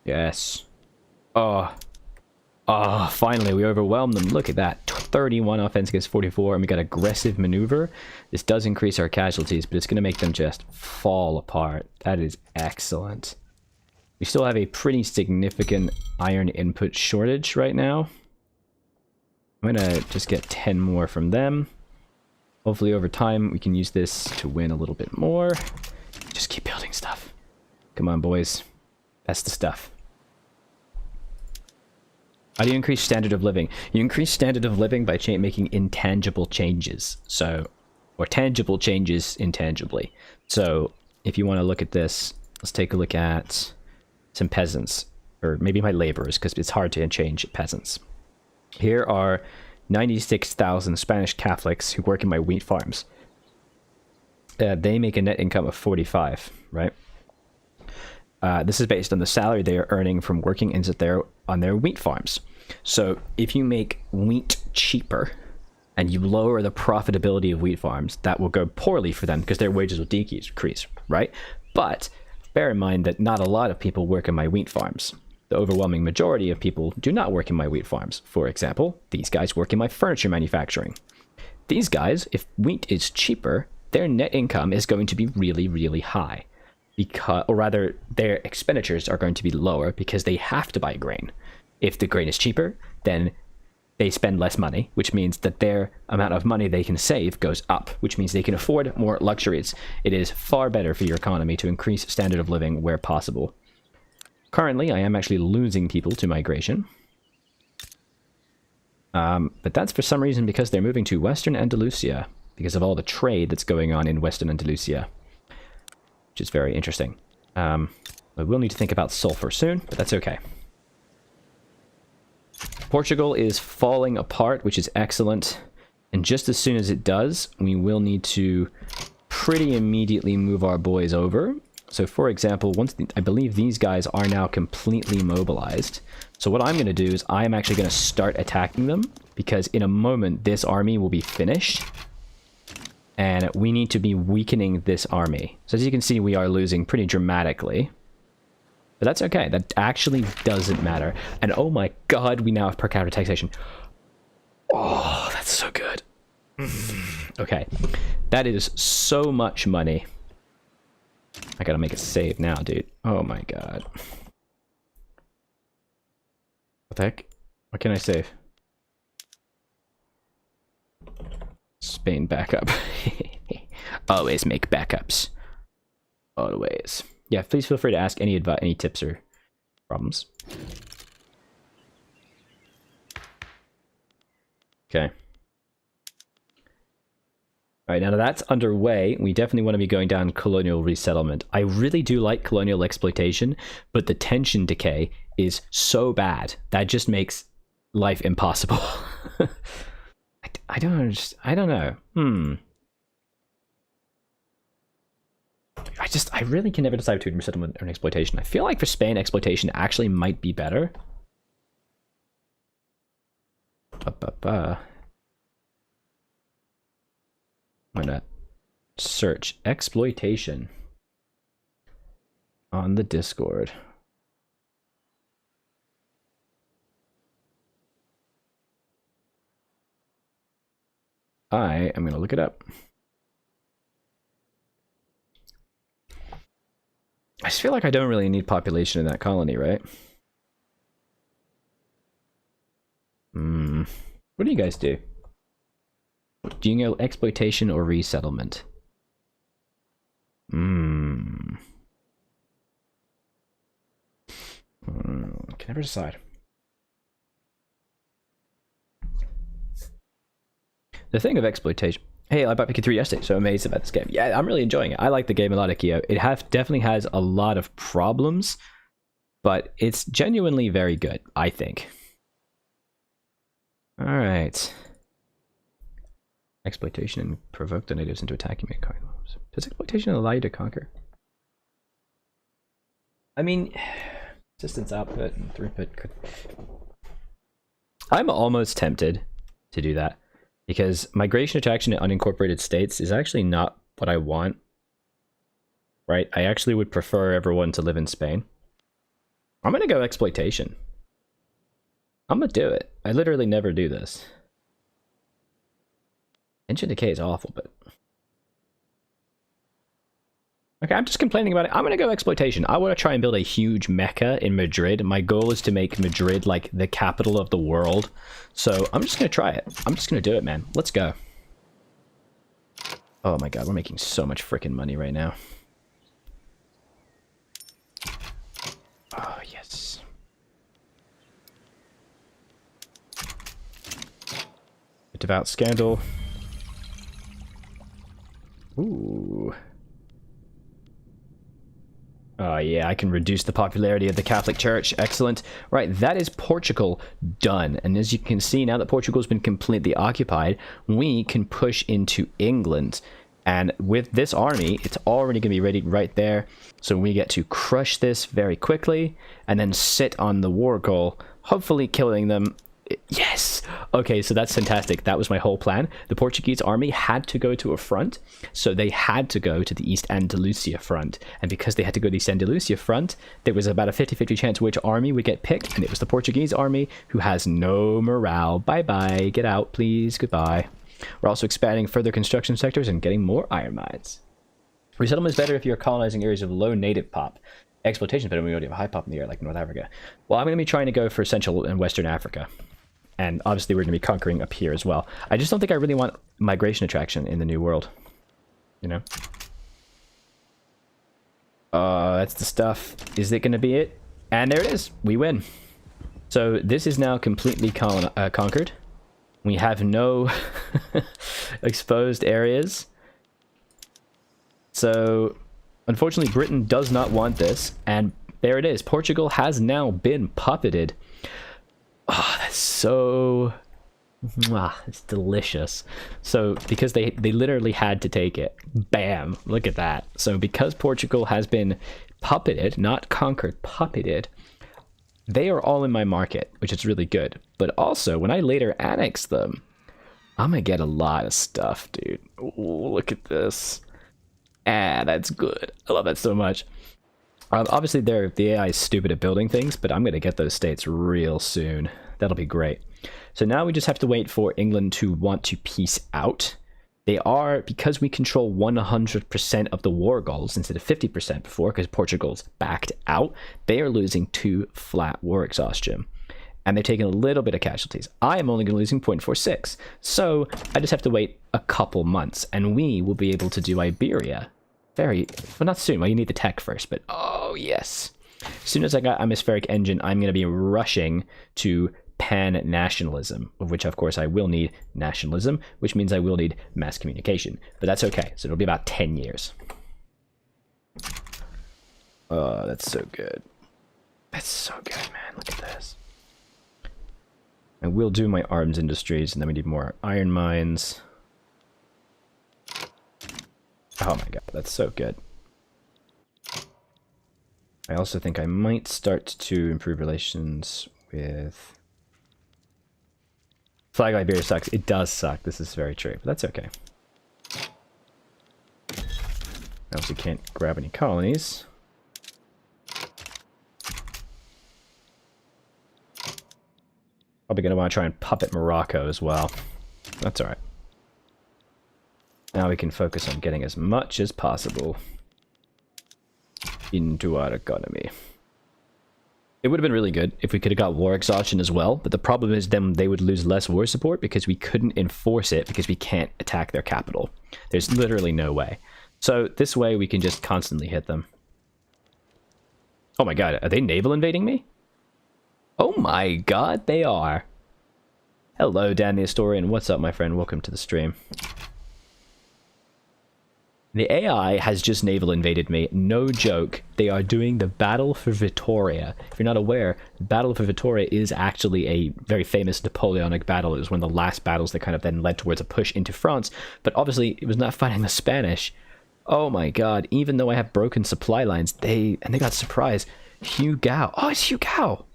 Yes. Oh. Oh, finally we overwhelmed them. Look at that. 31 offense against 44, and we got aggressive maneuver. This does increase our casualties, but it's going to make them just fall apart. That is excellent. We still have a pretty significant iron input shortage right now. I'm gonna just get 10 more from them. Hopefully over time we can use this to win a little bit more. Just keep building stuff. Come on, boys. That's the stuff. How do you increase standard of living? You increase standard of living by making intangible changes. So, or tangible changes intangibly. So, if you want to look at this, let's take a look at some peasants. Or maybe my laborers, because it's hard to change peasants. Here are 96,000 Spanish Catholics who work in my wheat farms. They make a net income of 45, right? This is based on the salary they are earning from working on their wheat farms. So if you make wheat cheaper and you lower the profitability of wheat farms, that will go poorly for them because their wages will decrease, right? But bear in mind that not a lot of people work in my wheat farms. The overwhelming majority of people do not work in my wheat farms. For example, these guys work in my furniture manufacturing. These guys, if wheat is cheaper, their net income is going to be really, really high. Because, or rather, their expenditures are going to be lower because they have to buy grain. If the grain is cheaper, then they spend less money, which means that their amount of money they can save goes up, which means they can afford more luxuries. It is far better for your economy to increase standard of living where possible. Currently, I am actually losing people to migration. But that's for some reason because they're moving to Western Andalusia, because of all the trade that's going on in Western Andalusia, which is very interesting. We will need to think about sulfur soon, but that's okay. Portugal is falling apart, which is excellent. And just as soon as it does, we will need to pretty immediately move our boys over. So for example, I believe these guys are now completely mobilized. So what I'm going to do is I'm actually going to start attacking them, because in a moment this army will be finished. And we need to be weakening this army. So as you can see, we are losing pretty dramatically. But that's okay. That actually doesn't matter. And oh my god, we now have per capita taxation. Oh, that's so good. Okay. That is so much money. I gotta make a save now, dude. Oh my god. What the heck? What can I save? Spain backup. Always make backups. Always. Yeah, please feel free to ask any advice, any tips or problems. Okay. Alright, now that that's underway, we definitely want to be going down colonial resettlement. I really do like colonial exploitation, but the tension decay is so bad that just makes life impossible. I don't know. I really can never decide between resettlement and exploitation. I feel like for Spain, exploitation actually might be better. I'm gonna search exploitation on the Discord. I am gonna look it up. I just feel like I don't really need population in that colony, right? What do you guys do? Do you go exploitation or resettlement? Can never decide. The thing of exploitation... Hey, I bought PK3 yesterday, so I'm amazed about this game. Yeah, I'm really enjoying it. I like the game a lot, Akio. It definitely has a lot of problems, but it's genuinely very good, I think. Alright. Exploitation and provoke the natives into attacking me. Does exploitation allow you to conquer? I mean, distance output and throughput could... I'm almost tempted to do that, because migration attraction to unincorporated states is actually not what I want. Right? I actually would prefer everyone to live in Spain. I'm gonna go exploitation. I'm gonna do it. I literally never do this. Ancient decay is awful, but... Okay, I'm just complaining about it. I'm gonna go exploitation. I want to try and build a huge mecca in Madrid. My goal is to make Madrid like the capital of the world. So I'm just gonna try it. I'm just gonna do it, man. Let's go. Oh my god, we're making so much freaking money right now. Oh, yes. Devout scandal. Ooh. Oh yeah, I can reduce the popularity of the Catholic Church. Excellent. Right, that is Portugal done. And as you can see, now that Portugal's been completely occupied, we can push into England. And with this army, it's already going to be ready right there. So we get to crush this very quickly and then sit on the war goal, hopefully killing them Yes! Okay, so that's fantastic. That was my whole plan. The Portuguese army had to go to a front, so they had to go to the East Andalusia front. And because they had to go to the East Andalusia front, there was about a 50-50 chance which army would get picked, and it was the Portuguese army, who has no morale. Bye-bye. Get out, please. Goodbye. We're also expanding further construction sectors and getting more iron mines. Resettlement is better if you're colonizing areas of low native pop. Exploitation is better when we already have high pop in the air, like North Africa. Well, I'm going to be trying to go for Central and Western Africa. And obviously we're going to be conquering up here as well. I just don't think I really want migration attraction in the New World. You know? That's the stuff. Is it going to be it? And there it is. We win. So this is now completely conquered. We have no exposed areas. So, unfortunately, Britain does not want this. And there it is. Portugal has now been puppeted. Oh, that's so... it's delicious. So, because they literally had to take it. Bam. Look at that. So, because Portugal has been puppeted, not conquered, puppeted, they are all in my market, which is really good. But also, when I later annex them, I'm gonna get a lot of stuff, dude. Ooh, look at this. Ah, that's good. I love that so much. Obviously, the AI is stupid at building things, but I'm going to get those states real soon. That'll be great. So now we just have to wait for England to want to peace out. They are, because we control 100% of the war goals instead of 50% before, because Portugal's backed out, they are losing 2 flat war exhaustion. And they've taken a little bit of casualties. I am only going to losing 0.46. So I just have to wait a couple months, and we will be able to do Iberia. Well, not soon. Well, you need the tech first, but oh, yes. As soon as I got atmospheric engine, I'm going to be rushing to pan-nationalism, of which, of course, I will need nationalism, which means I will need mass communication. But that's okay. So it'll be about 10 years. Oh, that's so good. That's so good, man. Look at this. I will do my arms industries, and then we need more iron mines. Oh my god, that's so good. I also think I might start to improve relations with... Flag Iberia sucks. It does suck. This is very true, but that's okay. I also can't grab any colonies. Probably going to want to try and puppet Morocco as well. That's alright. Now we can focus on getting as much as possible into our economy. It would have been really good if we could have got war exhaustion as well, but the problem is then they would lose less war support because we couldn't enforce it because we can't attack their capital. There's literally no way. So this way we can just constantly hit them. Oh my god, are they naval invading me? Oh my god, they are. Hello, Dan the Historian. What's up, my friend? Welcome to the stream. The AI has just naval invaded me. No joke. They are doing the Battle for Vittoria. If you're not aware, the Battle for Vittoria is actually a very famous Napoleonic battle. It was one of the last battles that kind of then led towards a push into France. But obviously, it was not fighting the Spanish. Oh my god. Even though I have broken supply lines, they got surprised. Hugh Gao. Oh, it's Hugh Gao.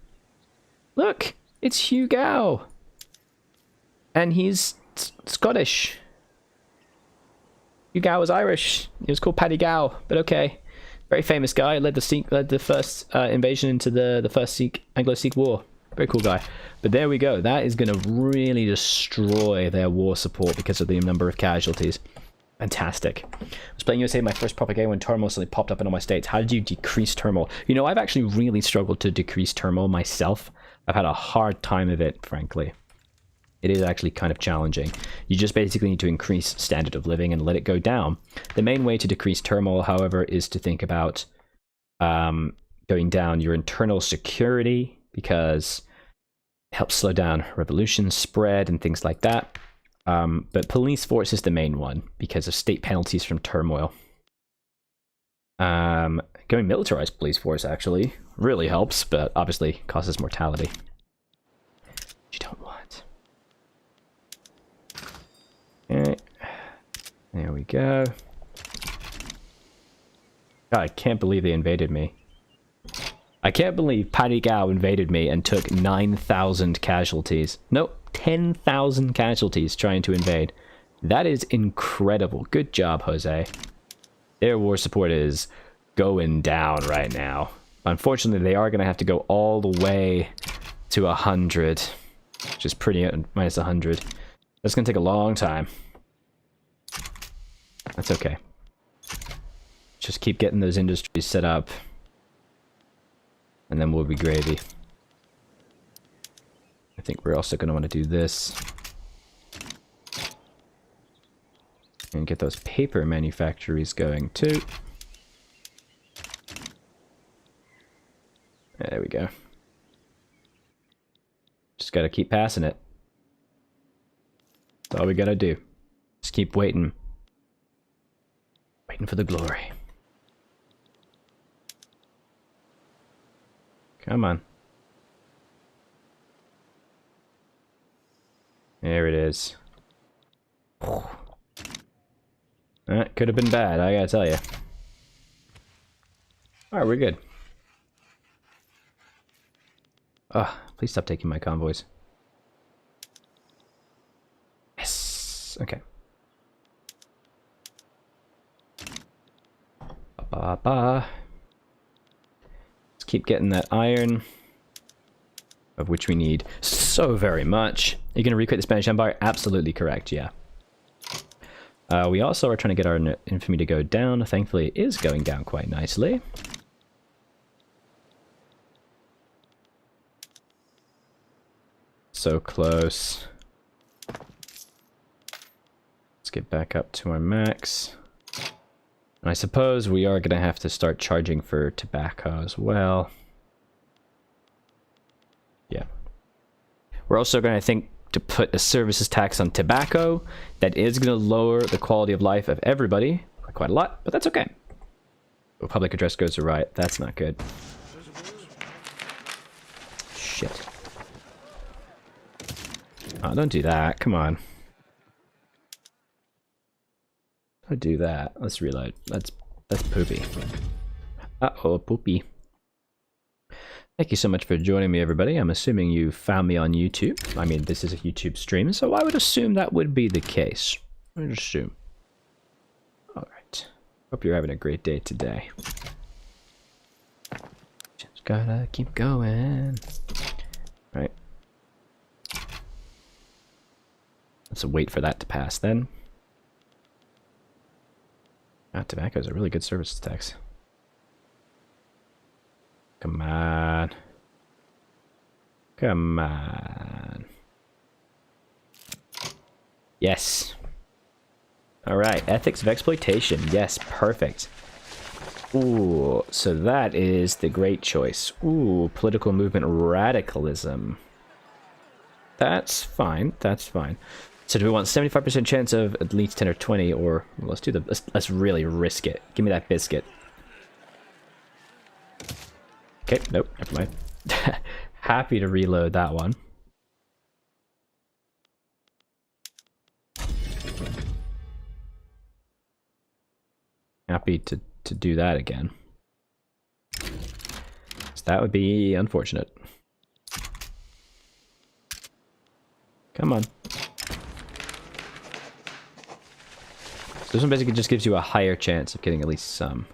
Look, it's Hugh Gao. And he's Scottish. Hugh Gow was Irish. He was called Paddy Gow, but okay. Very famous guy. Led the first invasion into the first Anglo-Sikh War. Very cool guy. But there we go. That is going to really destroy their war support because of the number of casualties. Fantastic. I was playing USA, my first proper game, when turmoil suddenly popped up in all my states. How did you decrease turmoil? You know, I've actually really struggled to decrease turmoil myself. I've had a hard time of it, frankly. It is actually kind of challenging. You just basically need to increase standard of living and let it go down. The main way to decrease turmoil, however, is to think about going down your internal security, because it helps slow down revolution spread and things like that. But police force is the main one because of state penalties from turmoil. Going militarized police force actually really helps, but obviously causes mortality. Which you don't want. Okay. There we go. God, I can't believe they invaded me. I can't believe Paddy Gao invaded me and took 9,000 casualties. No, 10,000 casualties trying to invade. That is incredible. Good job, Jose. Their war support is going down right now. Unfortunately, they are going to have to go all the way to 100, which is pretty minus 100. That's going to take a long time. That's okay. Just keep getting those industries set up, and then we'll be gravy. I think we're also going to want to do this. And get those paper manufactories going too. There we go. Just gotta keep passing it. That's all we gotta do. Just keep waiting. Waiting for the glory. Come on. There it is. That could have been bad, I gotta tell you. Alright, we're good. Ugh, please stop taking my convoys. Yes! Okay. Let's keep getting that iron, of which we need so very much. Are you going to recreate the Spanish Empire? Absolutely correct, yeah. We also are trying to get our infamy to go down. Thankfully, it is going down quite nicely. So close. Let's get back up to our max. And I suppose we are going to have to start charging for tobacco as well. Yeah. We're also going to think to put a services tax on tobacco. That is going to lower the quality of life of everybody by quite a lot, but that's okay. Oh, public address goes to riot. That's not good. Shit. Oh, don't do that. Come on. Don't do that. Let's reload. That's poopy. Uh-oh, poopy. Thank you so much for joining me, everybody. I'm assuming you found me on YouTube. I mean, this is a YouTube stream, so I would assume that would be the case. I would assume. Alright. Hope you're having a great day today. Just gotta keep going. Alright. Let's wait for that to pass then. Tobacco is a really good service tax. Come on. Come on. Yes. Alright, ethics of exploitation. Yes, perfect. Ooh, so that is the great choice. Ooh, political movement radicalism. That's fine, that's fine. So do we want 75% chance of at least 10 or 20, or let's do the let's really risk it. Give me that biscuit. Okay, nope, never mind. Happy to reload that one. Happy to do that again. So that would be unfortunate. Come on. This one basically just gives you a higher chance of getting at least some.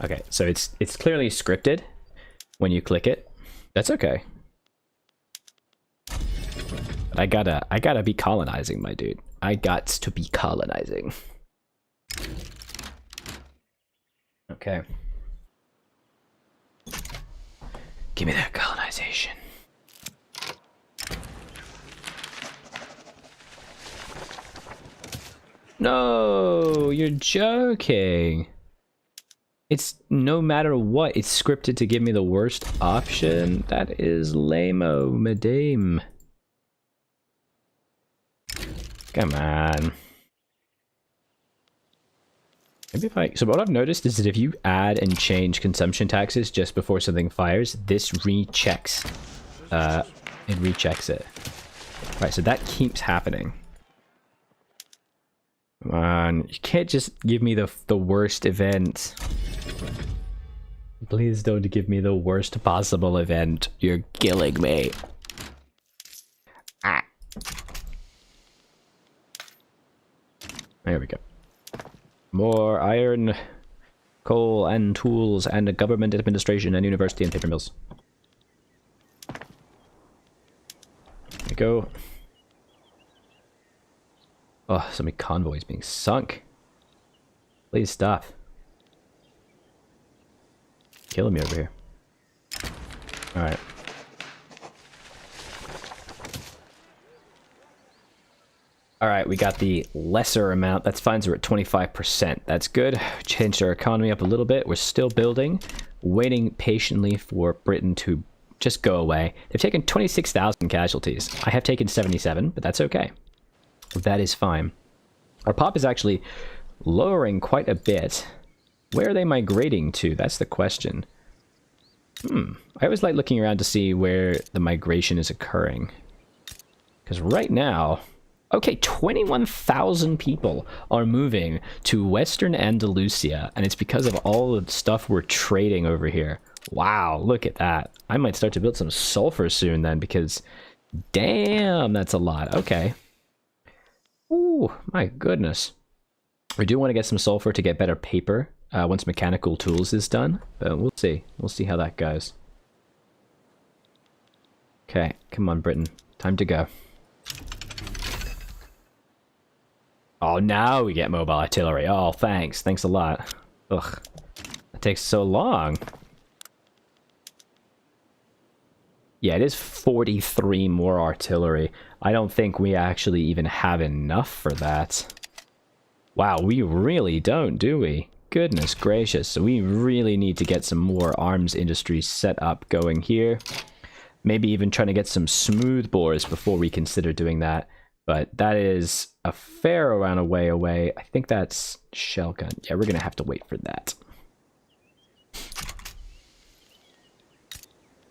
Okay, so it's clearly scripted when you click it. That's okay. But I gotta be colonizing, my dude. I got to be colonizing. Okay. Give me that colonization. No, you're joking. It's no matter what, it's scripted to give me the worst option. That is lame-o, madame. Come on. Maybe if so what I've noticed is that if you add and change consumption taxes just before something fires, this rechecks. It rechecks it. Right, so that keeps happening. Come on, you can't just give me the worst event. Please don't give me the worst possible event. You're killing me. Ah. There we go. More iron, coal, and tools, and a government administration, and university, and paper mills. There we go. Oh, so many convoys being sunk. Please stop. Killing me over here. Alright. Alright, we got the lesser amount. That's fine, so we're at 25%. That's good. Changed our economy up a little bit. We're still building. Waiting patiently for Britain to just go away. They've taken 26,000 casualties. I have taken 77, but that's okay. That is fine. Our pop is actually lowering quite a bit. Where are they migrating to? That's the question. I always like looking around to see where the migration is occurring. Because right now... Okay, 21,000 people are moving to Western Andalusia, and it's because of all the stuff we're trading over here. Wow, look at that. I might start to build some sulfur soon then, because... Damn, that's a lot. Okay. Ooh, my goodness. We do want to get some sulfur to get better paper once mechanical tools is done, but we'll see. We'll see how that goes. Okay, come on, Britain. Time to go. Oh, now we get mobile artillery. Oh, thanks. Thanks a lot. Ugh. That takes so long. Yeah, it is 43 more artillery. I don't think we actually even have enough for that. Wow, we really don't, do we? Goodness gracious. So we really need to get some more arms industry set up going here. Maybe even trying to get some smooth bores before we consider doing that. But that is a fair amount of way away. I think that's shell gun. Yeah, we're going to have to wait for that.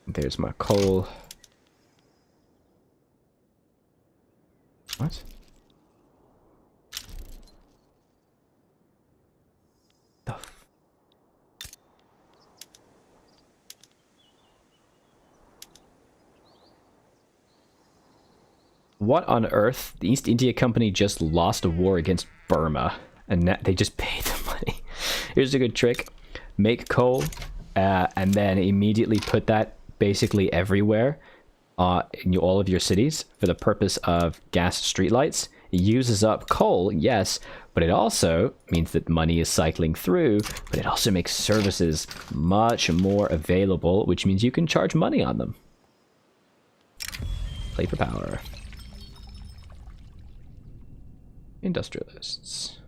There's my coal. What? The f- What on earth? The East India Company just lost a war against Burma, and they just paid the money. Here's a good trick. Make coal, and then immediately put that basically everywhere in all of your cities for the purpose of gas streetlights. It uses up coal, yes, but it also means that money is cycling through, but it also makes services much more available, which means you can charge money on them. Play for power. Industrialists.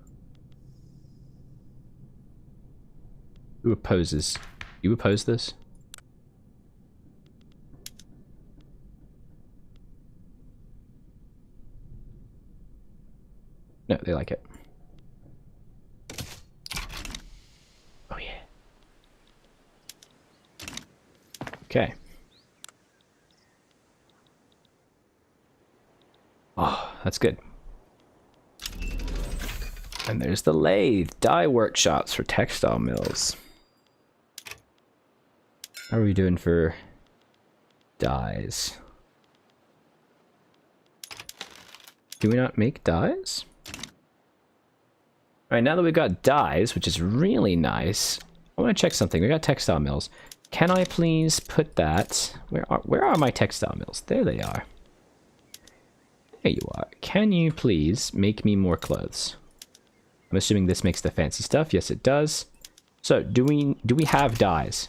Who opposes? You oppose this? No, they like it. Oh yeah. Okay. Oh, that's good. And there's the lathe, dye workshops for textile mills. How are we doing for dyes? Do we not make dyes? Alright, now that we've got dyes, which is really nice, I want to check something. We got textile mills. Can I please put that... Where are my textile mills? There they are. There you are. Can you please make me more clothes? I'm assuming this makes the fancy stuff. Yes, it does. So, do we have dyes?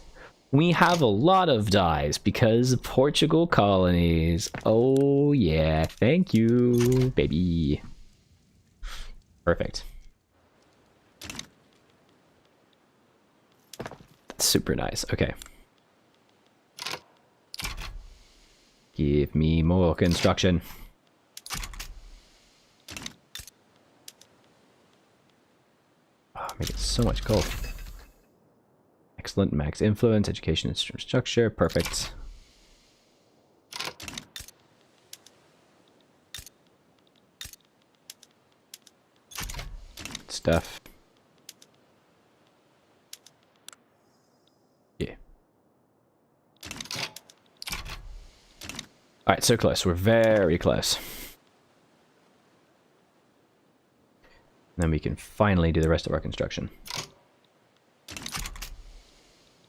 We have a lot of dyes because Portugal colonies. Oh yeah, thank you, baby. Perfect. That's super nice. Okay. Give me more construction. Oh, making so much gold. Excellent. Max influence, education, and structure. Perfect. Stuff. Yeah. Alright, so close. We're very close. Then we can finally do the rest of our construction.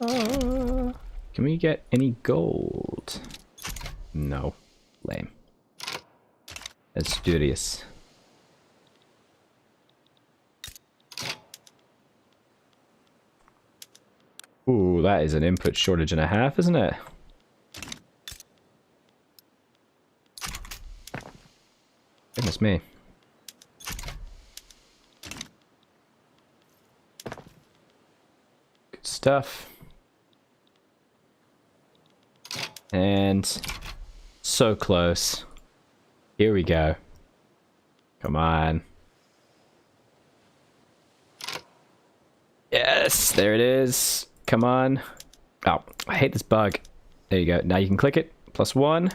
Can we get any gold? No. Lame. That's studious. Ooh, that is an input shortage and a half, isn't it? Goodness me. Good stuff. And so close. Here we go. Come on. Yes, there it is. Come on. Oh, I hate this bug. There you go. Now you can click it. +1.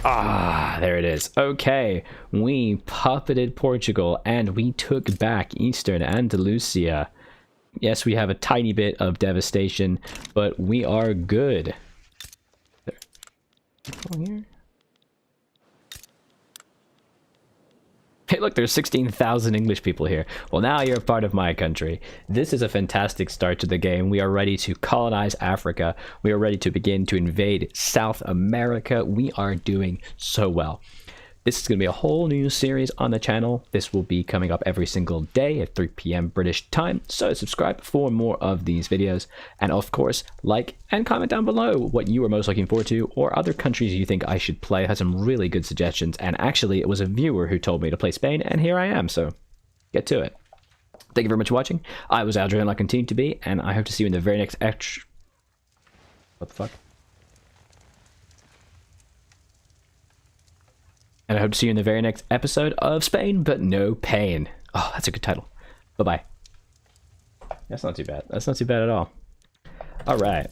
Ah, there it is. Okay, we puppeted Portugal and we took back Eastern Andalusia. Yes, we have a tiny bit of devastation, but we are good. Here. Hey, look, there's 16,000 English people here. Well, now you're a part of my country. This is a fantastic start to the game. We are ready to colonize Africa. We are ready to begin to invade South America. We are doing so well. This is going to be a whole new series on the channel. This will be coming up every single day at 3 p.m. British time. So subscribe for more of these videos. And of course, like and comment down below what you are most looking forward to or other countries you think I should play. I had some really good suggestions. And actually, it was a viewer who told me to play Spain. And here I am. So get to it. Thank you very much for watching. I was Aldrin and I continue to be. And I hope to see you in the very next What the fuck? And I hope to see you in the very next episode of Spain, but no pain. Oh, that's a good title. Bye-bye. That's not too bad. That's not too bad at all. All right.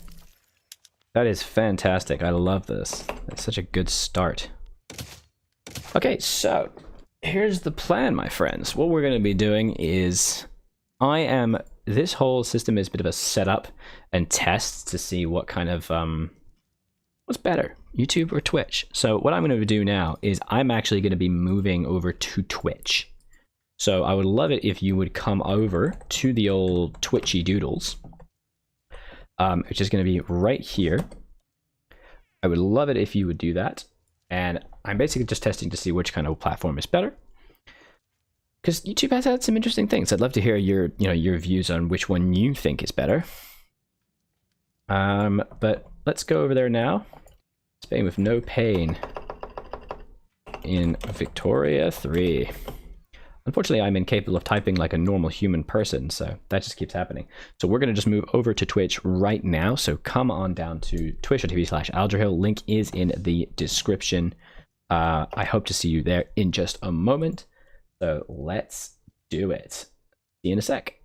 That is fantastic. I love this. That's such a good start. Okay, so here's the plan, my friends. What we're going to be doing is this whole system is a bit of a setup and test to see what kind of, what's better, YouTube or Twitch? So what I'm going to do now is I'm actually going to be moving over to Twitch. So I would love it if you would come over to the old Twitchy Doodles, which is going to be right here. I would love it if you would do that. And I'm basically just testing to see which kind of platform is better. Because YouTube has had some interesting things. I'd love to hear your views on which one you think is better. But let's go over there now. Spain with no pain in Victoria 3. Unfortunately, I'm incapable of typing like a normal human person, so that just keeps happening. So we're going to just move over to Twitch right now. So come on down to twitch.tv/Aldrahill. Link is in the description. I hope to see you there in just a moment. So let's do it. See you in a sec.